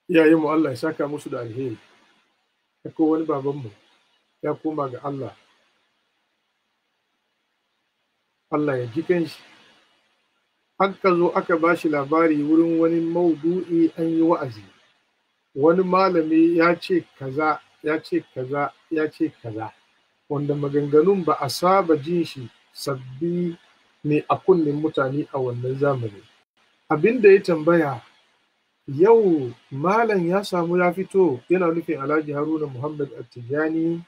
B: Iyayenmu Allah ya saka musu da alheri. Akwai wani babanmu ya koma ga Allah, Allah ya ji kanshi. Aka zo aka ba shi labari wurin wani maudu'i an yi wa'azi, wani malami ya ce kaza, ya ce kaza, ya ce kaza, wanda maganganun ba a saba jin shi sabbi ne a kunnen mutane a wannan zamani. Abin da ya tambaya, yau malam ya samu ya fito, yana nufin Alhaji Haruna Muhammad Attijani,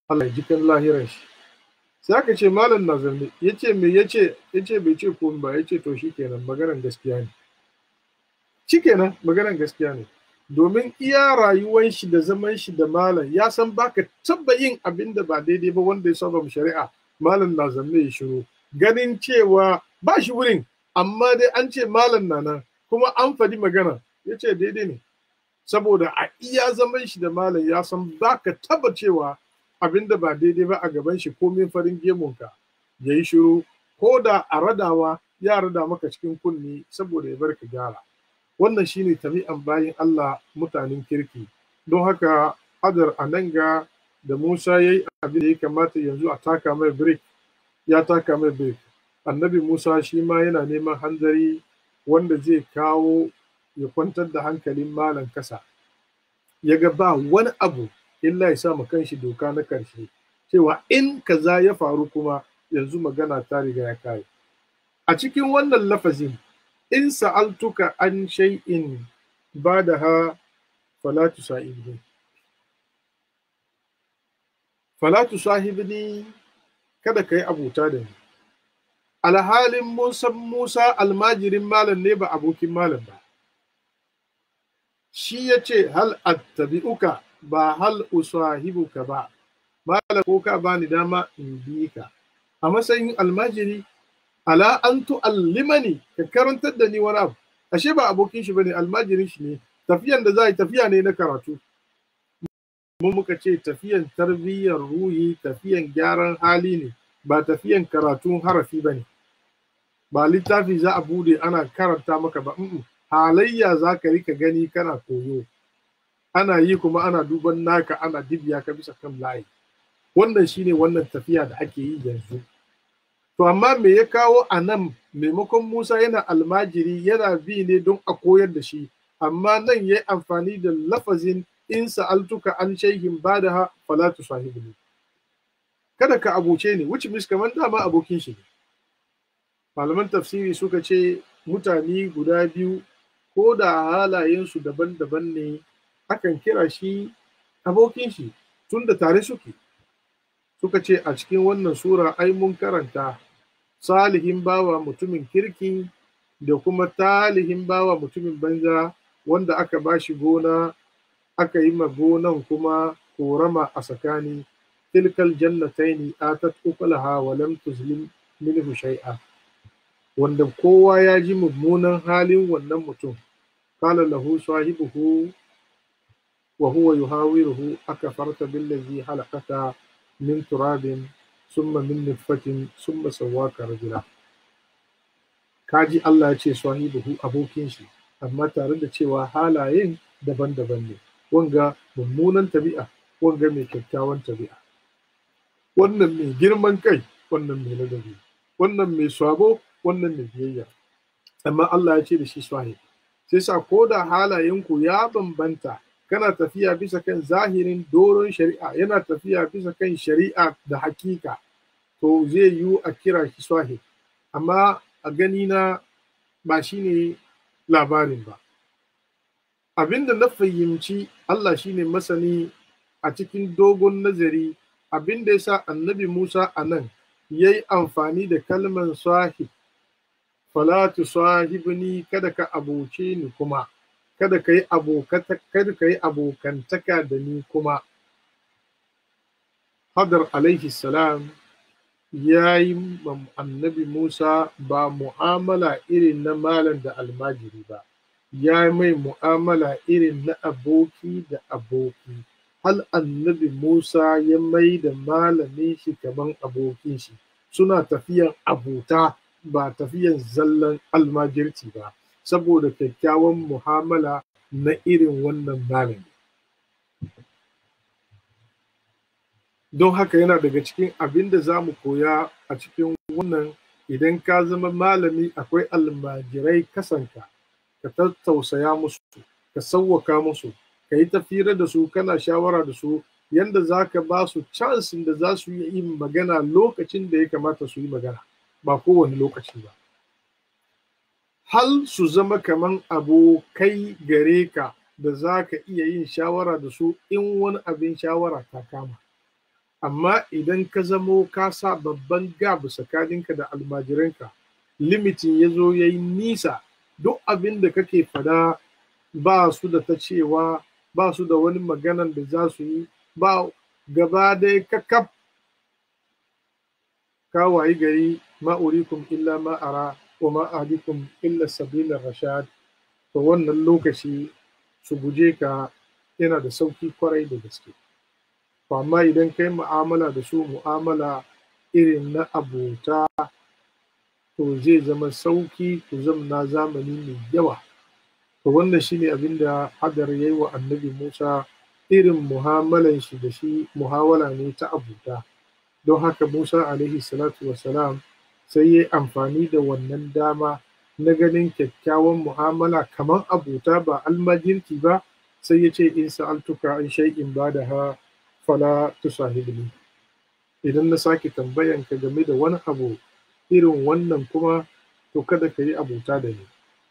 B: Allah ya ji kan lahiran shi. Sai aka ce malam na zanne, ya ce me ya ce bai ce komai ba, ya ce to shikenan maganan gaskiya ne. Shikenan maganan gaskiya ne. Domin iya rayuwan shi da zaman shi da malam ya san baka taba yin abin da ba daidai ba wanda ya saba mu shari'a, malam na zanne ya shiru, ganin cewa ba shi wurin, amma dai an ce malam na nan kuma an faɗi magana, ya ce daidai ne. Saboda a iya zaman shi da malam ya san baka taba cewa abin da ba daidai ba a gaban shi komin farin gemunka, ya yi shiru, ko da a radawa ya rada maka cikin kunni saboda ya bar ka gyara. Wannan shine tabi'an bayin Allah mutanen kirki. Don haka Hadar Ananga da Musa ya yi abin da ya kamata yanzu a taka mai break, ya taka mai break. Annabi Musa shi ma yana neman hanzari wanda zai kawo ya kwantar da hankalin malam kasa. Ya ga ba wani abu illa ya sa ma kanshi doka na karshe, cewa in kaza ya faru kuma yanzu magana ta riga ya kai. A cikin wannan lafazin, in sa'altuka an shay'in badaha fala tusahibni. Fala tusahibni, kada kai abuta da ni. Alhalin mun san Musa almajirin malam ne ba abokin malam ba. Shi ya ce hal attabi'uka ba hal usahibuka ba. Malam ko ka bani dama in bi ka a matsayin almajiri, ala an tu'allimani, ka karantar da ni wani abu. Ashe ba abokin shi bane, almajirin shi ne. Tafiyan da za yi tafiya ne na karatu. Mun muka ce tafiyan tarbiyyar ruhi, tafiyan gyaran hali ne, ba tafiyan karatun harafi bane. Ba littafi za a bude ana karanta maka ba, halayya za ka rika gani kana koyo. Ana yi kuma ana duban naka, ana dibiya ka bisa kan layi. Wannan shine wannan tafiya da ake yi yanzu. To amma me ya kawo a nan, maimakon Musa yana almajiri yana bi ne don a koyar da shi, amma nan ya yi amfani da lafazin in sa'altuka an shay'in badaha fala tusahibni. Kada ka abuce ni, which means kamar dama abokin shi ne. Malaman tafsiri suka ce mutane guda biyu ko da halayensu daban-daban ne, akan kira shi abokin shi tunda tare suke. Suka ce a cikin wannan sura ai mun karanta salihin bawa mutumin kirki da kuma talihin bawa mutumin banza, wanda aka ba shi gona, aka yi ma gonan kuma korama a tsakani. Tilkal jannataini atat ukulaha wa lam tuzlim minhu shay'a. Wanda kowa ya ji mummunan halin wannan mutum. Qala lahu sahibuhu wa huwa yuhawiruhu akafarta billazi halaqaka min turabin summa min nutfatin summa sawwaka rajula. Kaji Allah ya ce sahibuhu, abokin shi, amma tare da cewa halayen daban-daban ne, wanga mummunan tabi'a, wanga mai kyakkyawan tabi'a, wannan mai girman kai, wannan mai ladabi, wannan mai sabo, wannan mai biyayya. Amma Allah ya ce da shi swahib. Sai sa ko da halayenku ya bambanta, kana tafiya bisa kan zahirin doron shari'a, yana tafiya bisa kan shari'a da hakika, to zai yiwu a kira shi swahib. Amma a gani na ba shi ne labarin ba. Abinda na fahimci Allah shi ne masani a cikin dogon nazari, abinda ya sa annabi Musa a nan ya yi amfani da kalmar swahib. Fala tusahibni, kada ka abuce ni kuma, kada ka yi abokantaka da ni kuma. Hadar alaihi salam ya yi annabi Musa ba mu'amala irin na malam da almajiri ba, ya mai mu'amala irin na aboki da aboki. Hal annabi Musa ya mai da malamin shi kaman abokin shi, suna tafiyan abota ba tafiyan zallan almajirci ba, saboda kyakkyawan mu'amala na irin wannan malami. Don haka yana daga cikin abin da za mu koya a cikin wannan, idan ka zama malami akwai almajirai kasanka, ka tattausaya musu, ka sauwaka musu, ka yi tafira da su, kana shawara da su, yanda za ka ba su chansin da za su yi magana lokacin da ya kamata su yi magana, ba kowane lokaci ba. Hal su zama kaman abokai gare ka da za ka iya yin shawara da su in wani abin shawara ta kama. Amma idan ka zamo ka sa babban gab tsakaninka da almajiranka, limitin ya zo ya yi nisa, duk abin da kake fada ba su da ta cewa, ba su da wani maganan da za su yi, ba gaba dai kakaf, ka wayi gari ma'urikum illa ma'ara wa ma'adikum illa sabilar rashad, to wannan lokaci su guje ka yana da sauki kwarai da gaske. Amma idan kai mu'amala da su mu'amala irin na abota, to zai zama sauki ku zamna zamani mai yawa. To wannan shine abin da Hadar ya yi wa annabi Musa, irin mu'amalan shi da shi muhawala ne ta abota. Don haka Musa alaihi salatu wassalam sai ya yi amfani da wannan dama na ganin kyakkyawan mu'amala kamar abota ba almajirki ba, sai ya ce in sa'altuka an shay'in ba'daha fala tusahibni. Idan na sake tambayan ka game da wani abu irin wannan kuma, to kada ka yi abota da ni,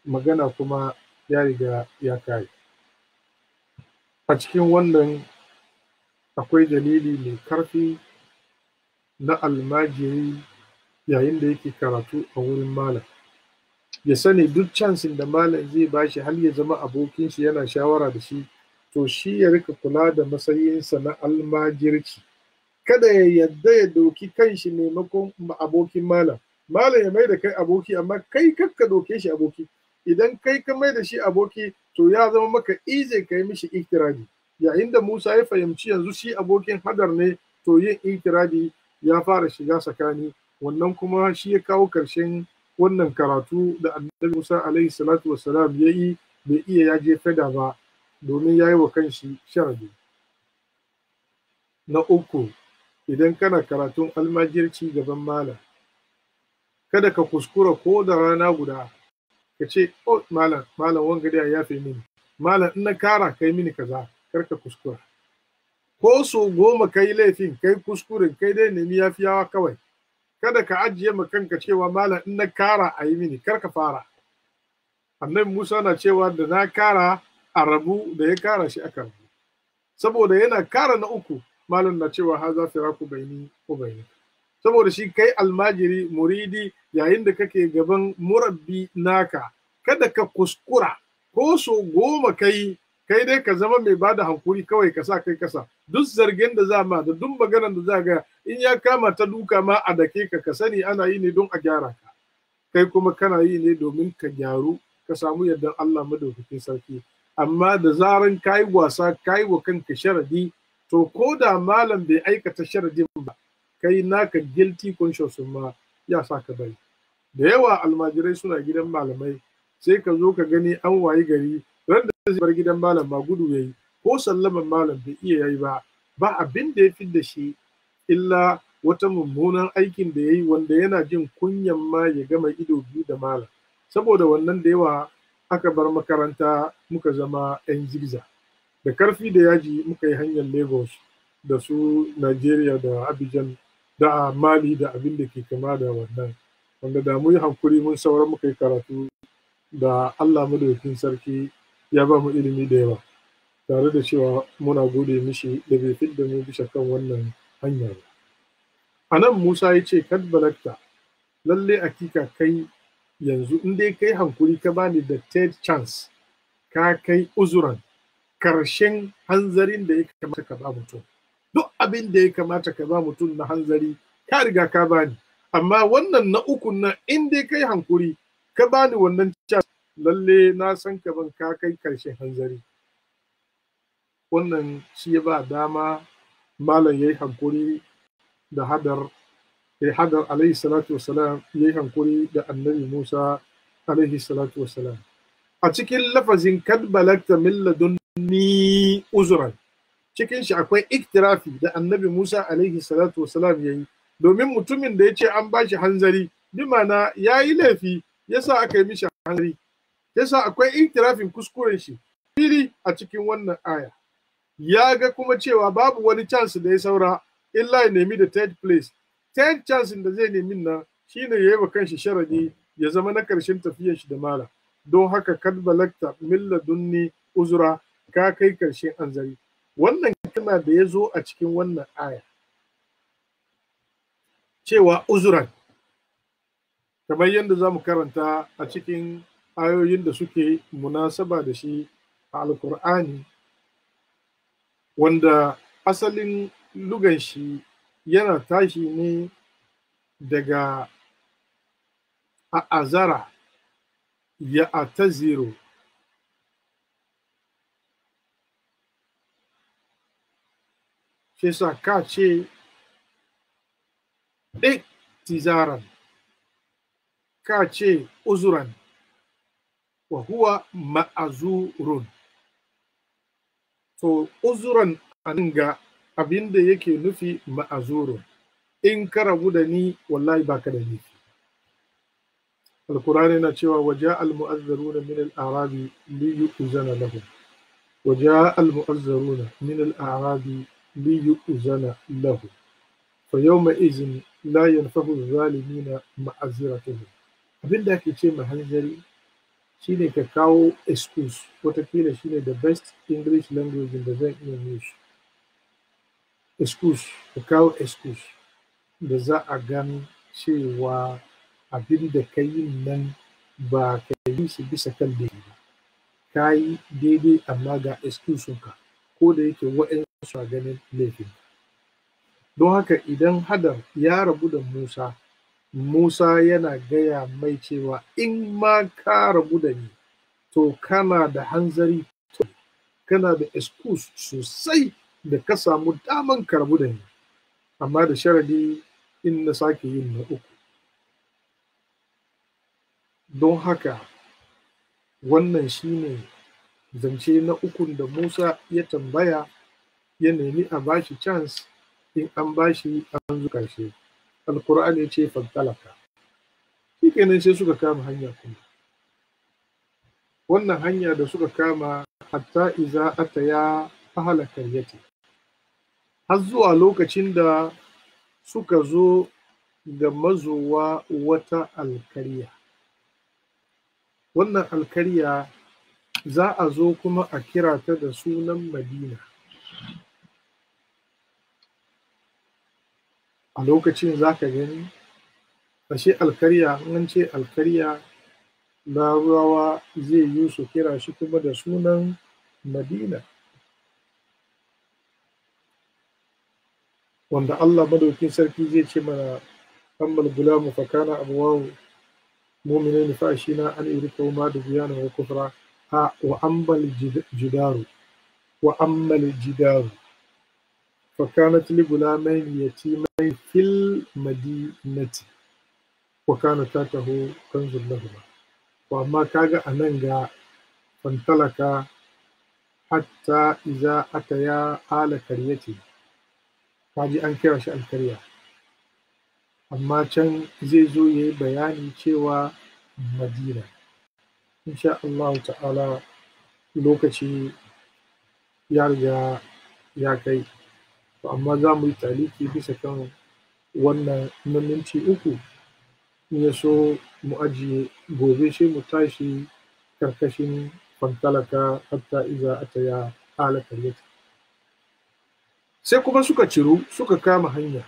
B: magana kuma ya riga ya kare. A cikin wannan akwai dalili mai karfi na almajiri yayin da yake karatu a wurin malam, ya sani duk chansin da malam zai bashi har ya zama abokin shi yana shawara da shi, to shi ya rika kula da matsayinsa na almajirci. Kada ya yadda ya doki kanshi maimakon abokin malam. Malam ya mai da kai aboki, amma kai kakka doke shi aboki. Idan kai ka mai da shi aboki, to ya zama maka ize ka yi mishi iktiradi. Yayin da Musa ya fahimci yanzu shi abokin Hadar ne, to yin iktiradi ya fara shiga tsakani. Wannan kuma shi ya kawo ƙarshen wannan karatu da annabi Musa alaihi salatu wassalam ya yi, bai iya ya je fada ba, domin ya yi wa kanshi sharadi. Na uku, idan kana karatun almajirci gaban malam, kada ka kuskura ko da rana guda ka ce, oh malam wanga da ya fi mini, malam in na kara kai mini kaza, kar ka kuskura. Ko so 10 kai laifin, kai kuskuren, kai dai nemi yafiyawa kawai. Kada ka ajiye ma kanka cewa malam in na kara a yi mini, kar ka fara. Annabi Musa na cewa da na kara a rabu, da ya kara shi aka rabu. Saboda yana kara na uku, malam na cewa haza firaku baini ko baini. Saboda shi kai almajiri muridi, yayin da kake gaban murabbi naka, kada ka kuskura ko so 10 kai dai ka zama mai bada hankuri kawai, ka sa kai kasa. Duk zargin da za ma da duk maganar da za ga, in ya kama ta duka ma a dake ka sani ana yi ne don a gyara ka. Kai kuma kana yi ne domin ka gyaru, ka samu yardan Allah madaukakin sarki. Amma da zaran kayi wasa, kayi wa kanka sharadi, to ko da malam bai aikata sharadin ba, kai naka guilty conscience ma ya sa ka bari. Da yawa almajirai suna gidan malamai, sai ka zo ka gani an wayi gari ran da zai bar gidan malam ma gudu yayi, ko sallaman malam bai iya yayi ba abin da ya fi da shi illa wata mummunan aikin da yayi wanda yana jin kunyan ma ya gama ido biyu da malam. Saboda wannan da yawa aka bar makaranta muka zama 'yan zigza, da karfi da yaji muka yi hanyar Lagos da su Nigeria da Abidjan da Mali da abin da ke kama da wannan, wanda da mu yi hankuri mun sauran muka yi karatu da Allah madaukakin sarki ya ba mu ilimi da yawa, tare da cewa muna gode mishi da bai fidda mu bisa kan wannan hanya ba. A nan Musa ya ce kad balagta, lalle hakika kai yanzu in dai kai hankuri ka bani da third chance, ka kai uzuran karshen hanzarin da ya kamata ka ba mutum. Duk abin da ya kamata ka ba mutum na hanzari ka riga ka bani, amma wannan na ukun nan in dai kai hankuri ka bani wannan chance, lalle na san ka ban ka kai karshen hanzari. Wannan shi ya ba dama malam yayi hankuri da hadar alaihi salatu wassalam, yayi hankuri da annabi Musa alaihi salatu wassalam. A cikin lafazin kad balagta min ladunni uzran, cikin shi akwai iktirafi da annabi Musa alaihi salatu wassalam yayi, domin mutumin da ya ce an bashi hanzari bi ma'ana yayi laifi yasa aka yi mishi hanzari, yasa akwai iktirafin kuskuren shi fili a cikin wannan aya. Ya ga kuma cewa babu wani chance da ya saura illa ya nemi da third place. Third chance da zai nemi nan shine ya yi wa kanshi sharadi ya zama na karshen tafiyar shi da mala. Don haka kad balagta min ladunni uzra, ka kai karshen hanzari. Wannan kalma da ya zo a cikin wannan aya cewa uzuran, kamar yadda za mu karanta a cikin ayoyin da suke munasaba da shi a alkur'ani, wanda asalin lugan shi yana tashi ne daga a'azara ya ataziru, shi sa ka ce iktizaran, ka ce uzuran, wa huwa ma'azurun. To uzuran anan ga abin da yake nufi ma'azurun, in ka rabu da ni wallahi baka da nufi. Alkur'ani na cewa waja al-mu'azzaruna min al-a'rabi li yu'zana lahum, waja al-mu'azzaruna min al-a'rabi li yu'zana lahum, fa yawma izin la yanfa'u adh-dhalimina ma'aziratuhum. Abin da ake ce hanzari shine ka kawo excuse, watakila shine the best English language da zan iya use. Excuse, ka kawo excuse da za a gan cewa abin da ka yi nan ba ka yi shi bisa kan daidai ba, ka yi daidai amma ga excuse ka, ko da yake waɗansu a ganin laifin. Don haka idan hadar ya rabu da Musa, Musa yana gaya mai cewa in ma ka rabu da ni, to kana da hanzari, to kana da excuse sosai da ka samu daman ka rabu da ni, amma da sharadi in na sake yin na uku. Don haka wannan shine zance na ukun da Musa ya tambaya, ya nemi a bashi chance, in an bashi an zuka shi. Alkur'ani ya ce fantalaka, shi kenan sai suka kama hanya kuma. Wannan hanya da suka kama hatta iza ataya ahla karyati, har zuwa lokacin da suka zo ga mazowa wata alkarya. Wannan alkarya za a zo kuma a kira ta da sunan Madina. A lokacin za ka gani ashe alkarya, an ce alkarya, Larabawa zai yi su kira shi kuma da sunan Madina, wanda Allah madaukin sarki zai ce mana ammal gulamu fa kana abawahu mu'minaini fa ashina an yurika ma da biyana wa kufra ha wa ammal jidaru fa kanat li gulamain yatimain fil madinati wa kana tatahu kanzul lahum. To amma kaga anan ga fantalaka hatta iza ataya ala karyati, kaji an kira shi alkarya, amma can zai zo ya yi bayani cewa madina. Insha Allah ta'ala lokaci ya riga ya kai, amma za mu yi taliki bisa kan wannan na minti uku, in ya so mu ajiye gobe sai mu tashi karkashin fantalaka hatta iza ataya ala karyati. Sai kuma suka ciru suka kama hanya,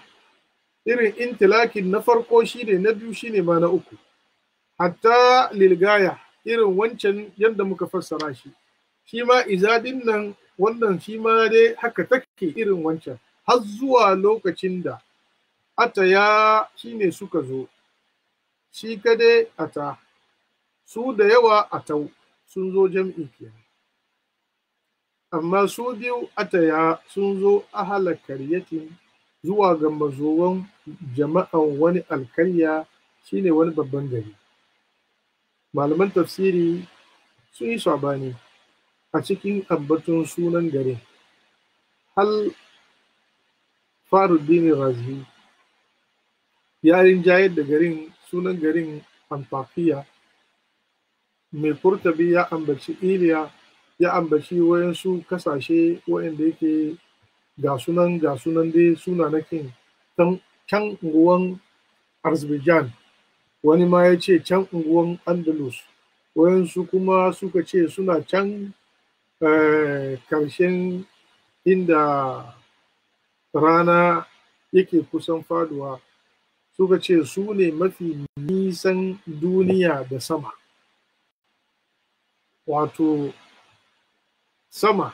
B: irin intilakin na farko shine, na biyu shine ma na uku, hatta lilgaya irin wancan yadda muka fassara shi, shi ma izadin nan wannan shi ma dai haka take irin wancan, har zuwa lokacin da ataya shine suka zo, shi kadai ata, su da yawa atau, sun zo jam'i kenan, amma su biyu ataya sun zo ahala karyatin, zuwa ga mazowan jama'an wani alkarya, shine wani babban gari. Malaman tafsiri sun yi sabani a cikin ambaton sunan garin. Hal Faruddin Razi ya rinjayar da garin, sunan garin Antakiya, mai Kurtabi ya ambaci Iliya, ya ambaci wayansu kasashe wayanda yake ga sunan dai sunanakin can unguwan Azerbaijan, wani ma ya ce can unguwan Andalus, wayansu kuma suka ce suna can karshen inda rana yake kusan faduwa, suka ce su ne mafi nisan duniya da sama, wato sama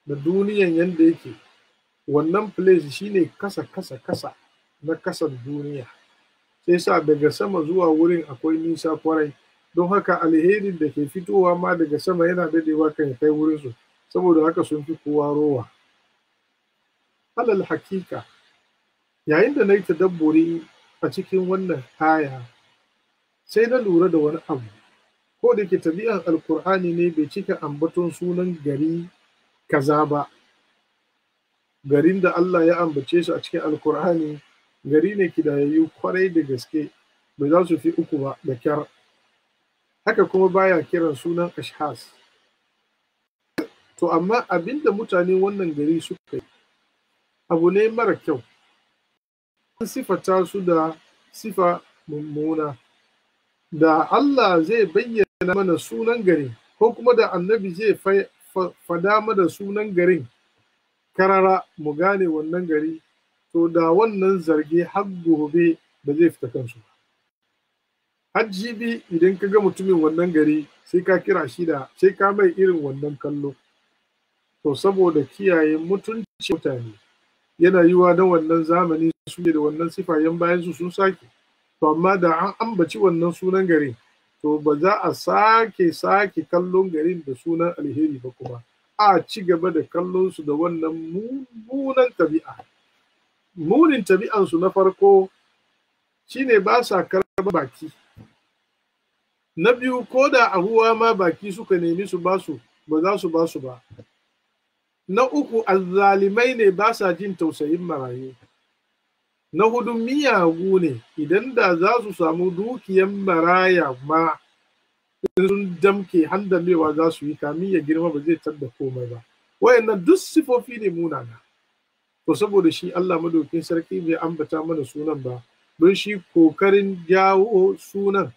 B: da duniyan yadda yake, wannan place shine kasa na kasan duniya, sai sa daga sama zuwa wurin akwai nisa kwarai, don haka alherin da ke fitowa ma daga sama yana dadewa kan kai wurinsu, saboda haka sun fi kowa rowa. Alal hakika, yayin da na yi tadabburi a cikin wannan aya, sai na lura da wani abu, ko da ke tabi'an alkur'ani ne bai cika ambaton sunan gari kaza ba. Garin da Allah ya ambace su a cikin alkur'ani gari ne kidayayyu kwarai da gaske, bai za su fi uku ba da kyar. Haka kuma baya kiran sunan ashhas. To amma abinda mutane wannan gari suka yi abu ne mara kyau, an sifata su da sifa mummuna. Da Allah zai bayyana mana sunan garin, ko kuma da annabi zai fada mana sunan garin karara mu gane wannan gari, to da wannan zarge har gobe ba zai fita kansu ba. Hajjibi idan ka ga mutumin wannan gari sai ka kira shi da, sai ka mai irin wannan kallo, to saboda kiyaye mutunci mutane, yana yiwa na wannan zamani su da wannan sifayen bayan su sun sake, to amma da an ambaci wannan sunan garin, to ba za a sake kallon garin da sunan alheri ba, kuma a ci gaba da kallon su da wannan mummunan tabi'a. Munin tabi'ansu na farko shine ba sa karɓar baki. Na biyu, ko da a ruwa ma baki suka nemi su basu, ba za su basu ba. Na uku, azzalimai ne, ba sa jin tausayin marayu. Na hudu, miyagu ne, idan da za su samu dukiyan maraya ma sun damke handamewa za su yi, kamin ya girma ba zai tadda komai ba. Wayannan duk sifofi ne munana. To saboda shi Allah madaukin sarki bai ambata mana sunan ba, don shi kokarin jawo sunan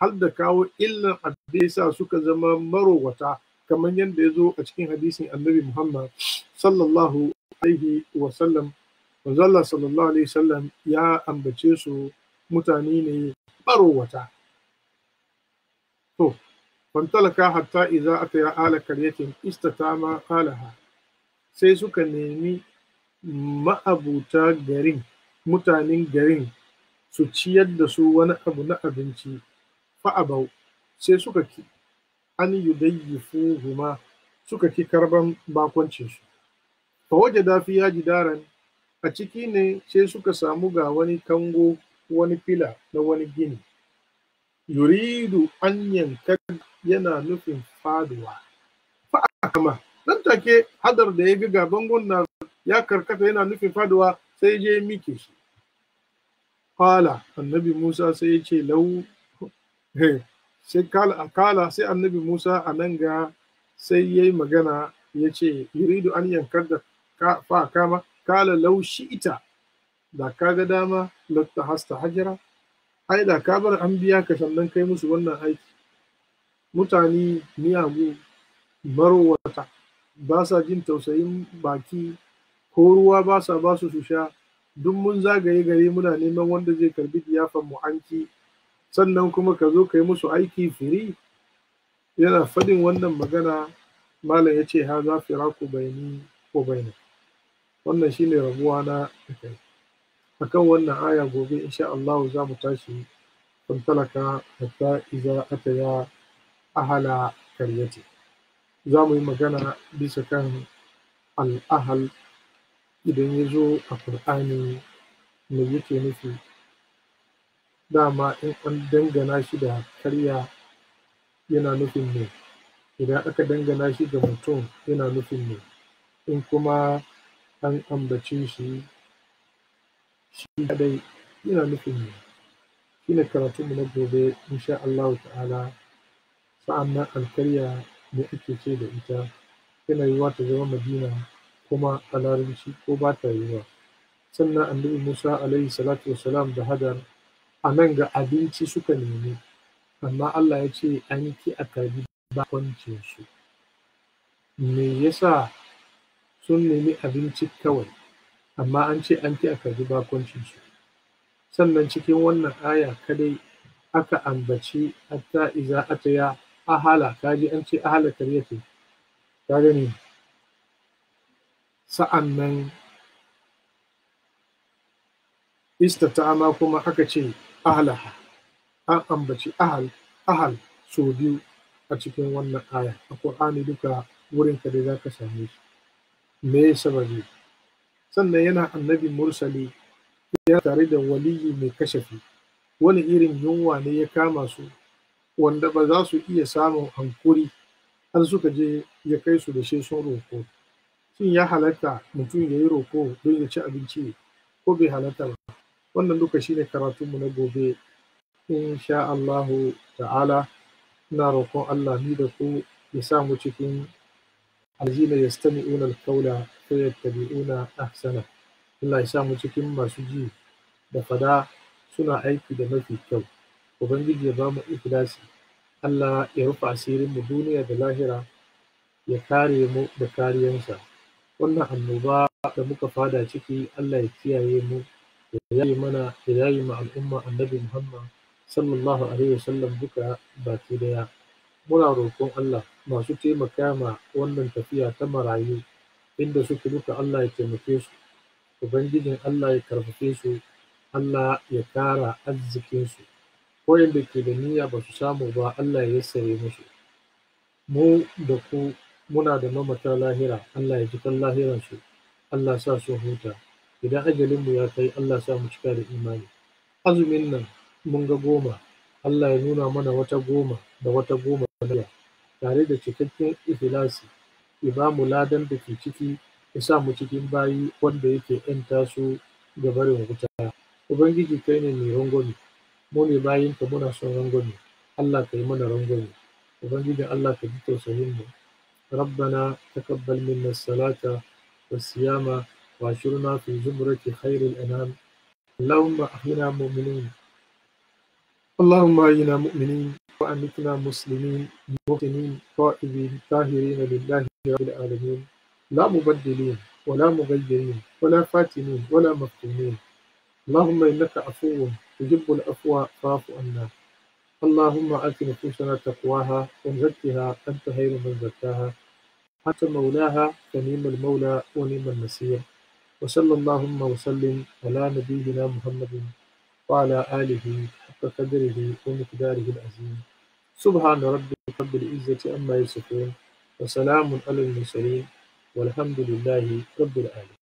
B: har da kawo illan abin sa suka zama marowata, kamar yadda ya zo a cikin hadisin annabi Muhammad sallallahu alaihi wasallam. Manzo Allah sallallahu alaihi wasallam ya ambace su mutane ne marowata. To fantalaka hatta idza ataya ala karyatin istatama alaha, sai suka nemi ma'abuta garin, mutanen garin su ciyar da su wani abu na abinci, fa'abau, sai suka ki an yudayyifuhuma, suka ki karban bakoncin su. Fa wajada fiha jidaran, a ciki ne sai suka samu ga wani kango, wani fila na wani gini. yuridu an yankad yana nufin faduwa. Kama nan take hadar da ya ga bangon na ya karkata yana nufin faduwa sai je mike shi. Kala annabi Musa sai ya ce lau sai kala sai annabi Musa a nan ga sai ya yi magana ya ce yuridu an yankar da fa kama kala lau shi ita da ka ga dama latta hasta hajara ai da ka bar an biya ka sannan kai musu wannan aiki. Mutane miyagu marowata ba sa jin tausayin baki ko ruwa ba sa ba su sha, duk mun zagaye gari muna neman wanda zai karbi diyafan mu anki, sannan kuma ka zo ka yi musu aiki firi. Yana fadin wannan magana malam ya ce ha za firaku baini ko baina, wannan shine rabuwa na kai. Akan wannan aya gobe insha Allah za mu tashi fantalaka hatta iza ataya ahala karyati. Za mu yi magana bisa kan al'ahal idan ya zo a Kur'ani me yake nufi. Dama in an dangana shi da karya yana nufin ne, idan aka dangana shi ga mutum yana nufin ne, in kuma an ambace shi kadai yana nufin ne. Shine karatunmu na gobe insha Allah ta'ala. Sa'annan alkarya da ake ce da ita yana yiwuwa ta zama Madina kuma a Larabci ko ba ta yiwuwa. Sannan annabi Musa alaihi salatu wassalam da Hadar a nan ga abinci suka nemi, amma Allah ya ce an ki a karbi bakoncinsu. Me yasa sun nemi abinci kawai amma an ce an ki a karbi bakoncinsu? Sannan cikin wannan aya kadai aka ambaci hatta iza ataya ahala, kaji an ce ahala karyati, ka gani. Sa'annan istata'ama kuma aka ce ahlaha, an ambaci ahal sau biyu a cikin wannan aya a Qur'ani duka wurin ka da za ka same shi. Me sababi? Sannan yana annabi mursali ya tare da waliyi mai kashafi, wani irin yunwa ne ya kama su wanda ba za su iya samun hankuri har suka je ya kai su da shi sun roko. Shin ya halatta mutum ya yi roko don ya ci abinci ko bai halatta ba? Wannan duka shine karatunmu na gobe insha Allahu ta'ala. Ina roƙon Allah ni da ku ya sa mu cikin allazina yastami'una al-qawla fayattabi'una ahsana. Allah ya sa mu cikin masu ji da fada suna aiki da mafi kyau. Ubangiji ya ba mu ikhlasi. Allah ya rufe asirin mu duniya da lahira, ya kare mu da kariyansa. Wannan annoba da muka fada ciki Allah ya kiyaye mu, ya yayi mana, ya yayi ma al'umma annabi Muhammad sallallahu alaihi wasallam duka baki daya. Muna roƙon Allah masu taimaka ma wannan tafiya ta marayu inda suke duka Allah ya taimake su. Ubangijin Allah ya karfafe su, Allah ya kara arzikinsu. Wayanda ke da niyya ba su samu ba Allah ya yassare musu. Mu da ku muna da mamata lahira, Allah ya ji kan lahiransu, Allah sa su huta. Idan ajalinmu ya kai Allah sa mu cika da imani. Azumin nan mun ga 10, Allah ya nuna mana wata 10 da wata 10 tare da cikakken ikhlasi, ya ba mu ladan da ke ciki, ya sa mu cikin bayi wanda yake ‘yanta su ga barin wuta. Ubangiji kai ne mai rangwame, mu ne bayinka muna son rangwame, Allah ka yi mana rangwame. Ubangiji Allah ka ji tausayin mu. ربنا تقبل منا الصلاة والصيام واشرنا في زمرة خير الأنام. اللهم أحينا مؤمنين، اللهم أحينا مؤمنين وأمتنا مسلمين محسنين طائبين طاهرين لله رب العالمين، لا مبدلين ولا مغيرين ولا فاتنين ولا مفتونين. اللهم إنك عفو تحب العفو فاعف عنا. اللهم آت نفوسنا تقواها وزكها أنت خير من زكاها، أنت مولاها فنعم المولى ونعم النصير. وصلى اللهم وسلم على نبينا محمد وعلى آله حق قدره ومقداره العظيم. سبحان ربك رب العزة عما يصفون وسلام على المرسلين والحمد لله رب العالمين.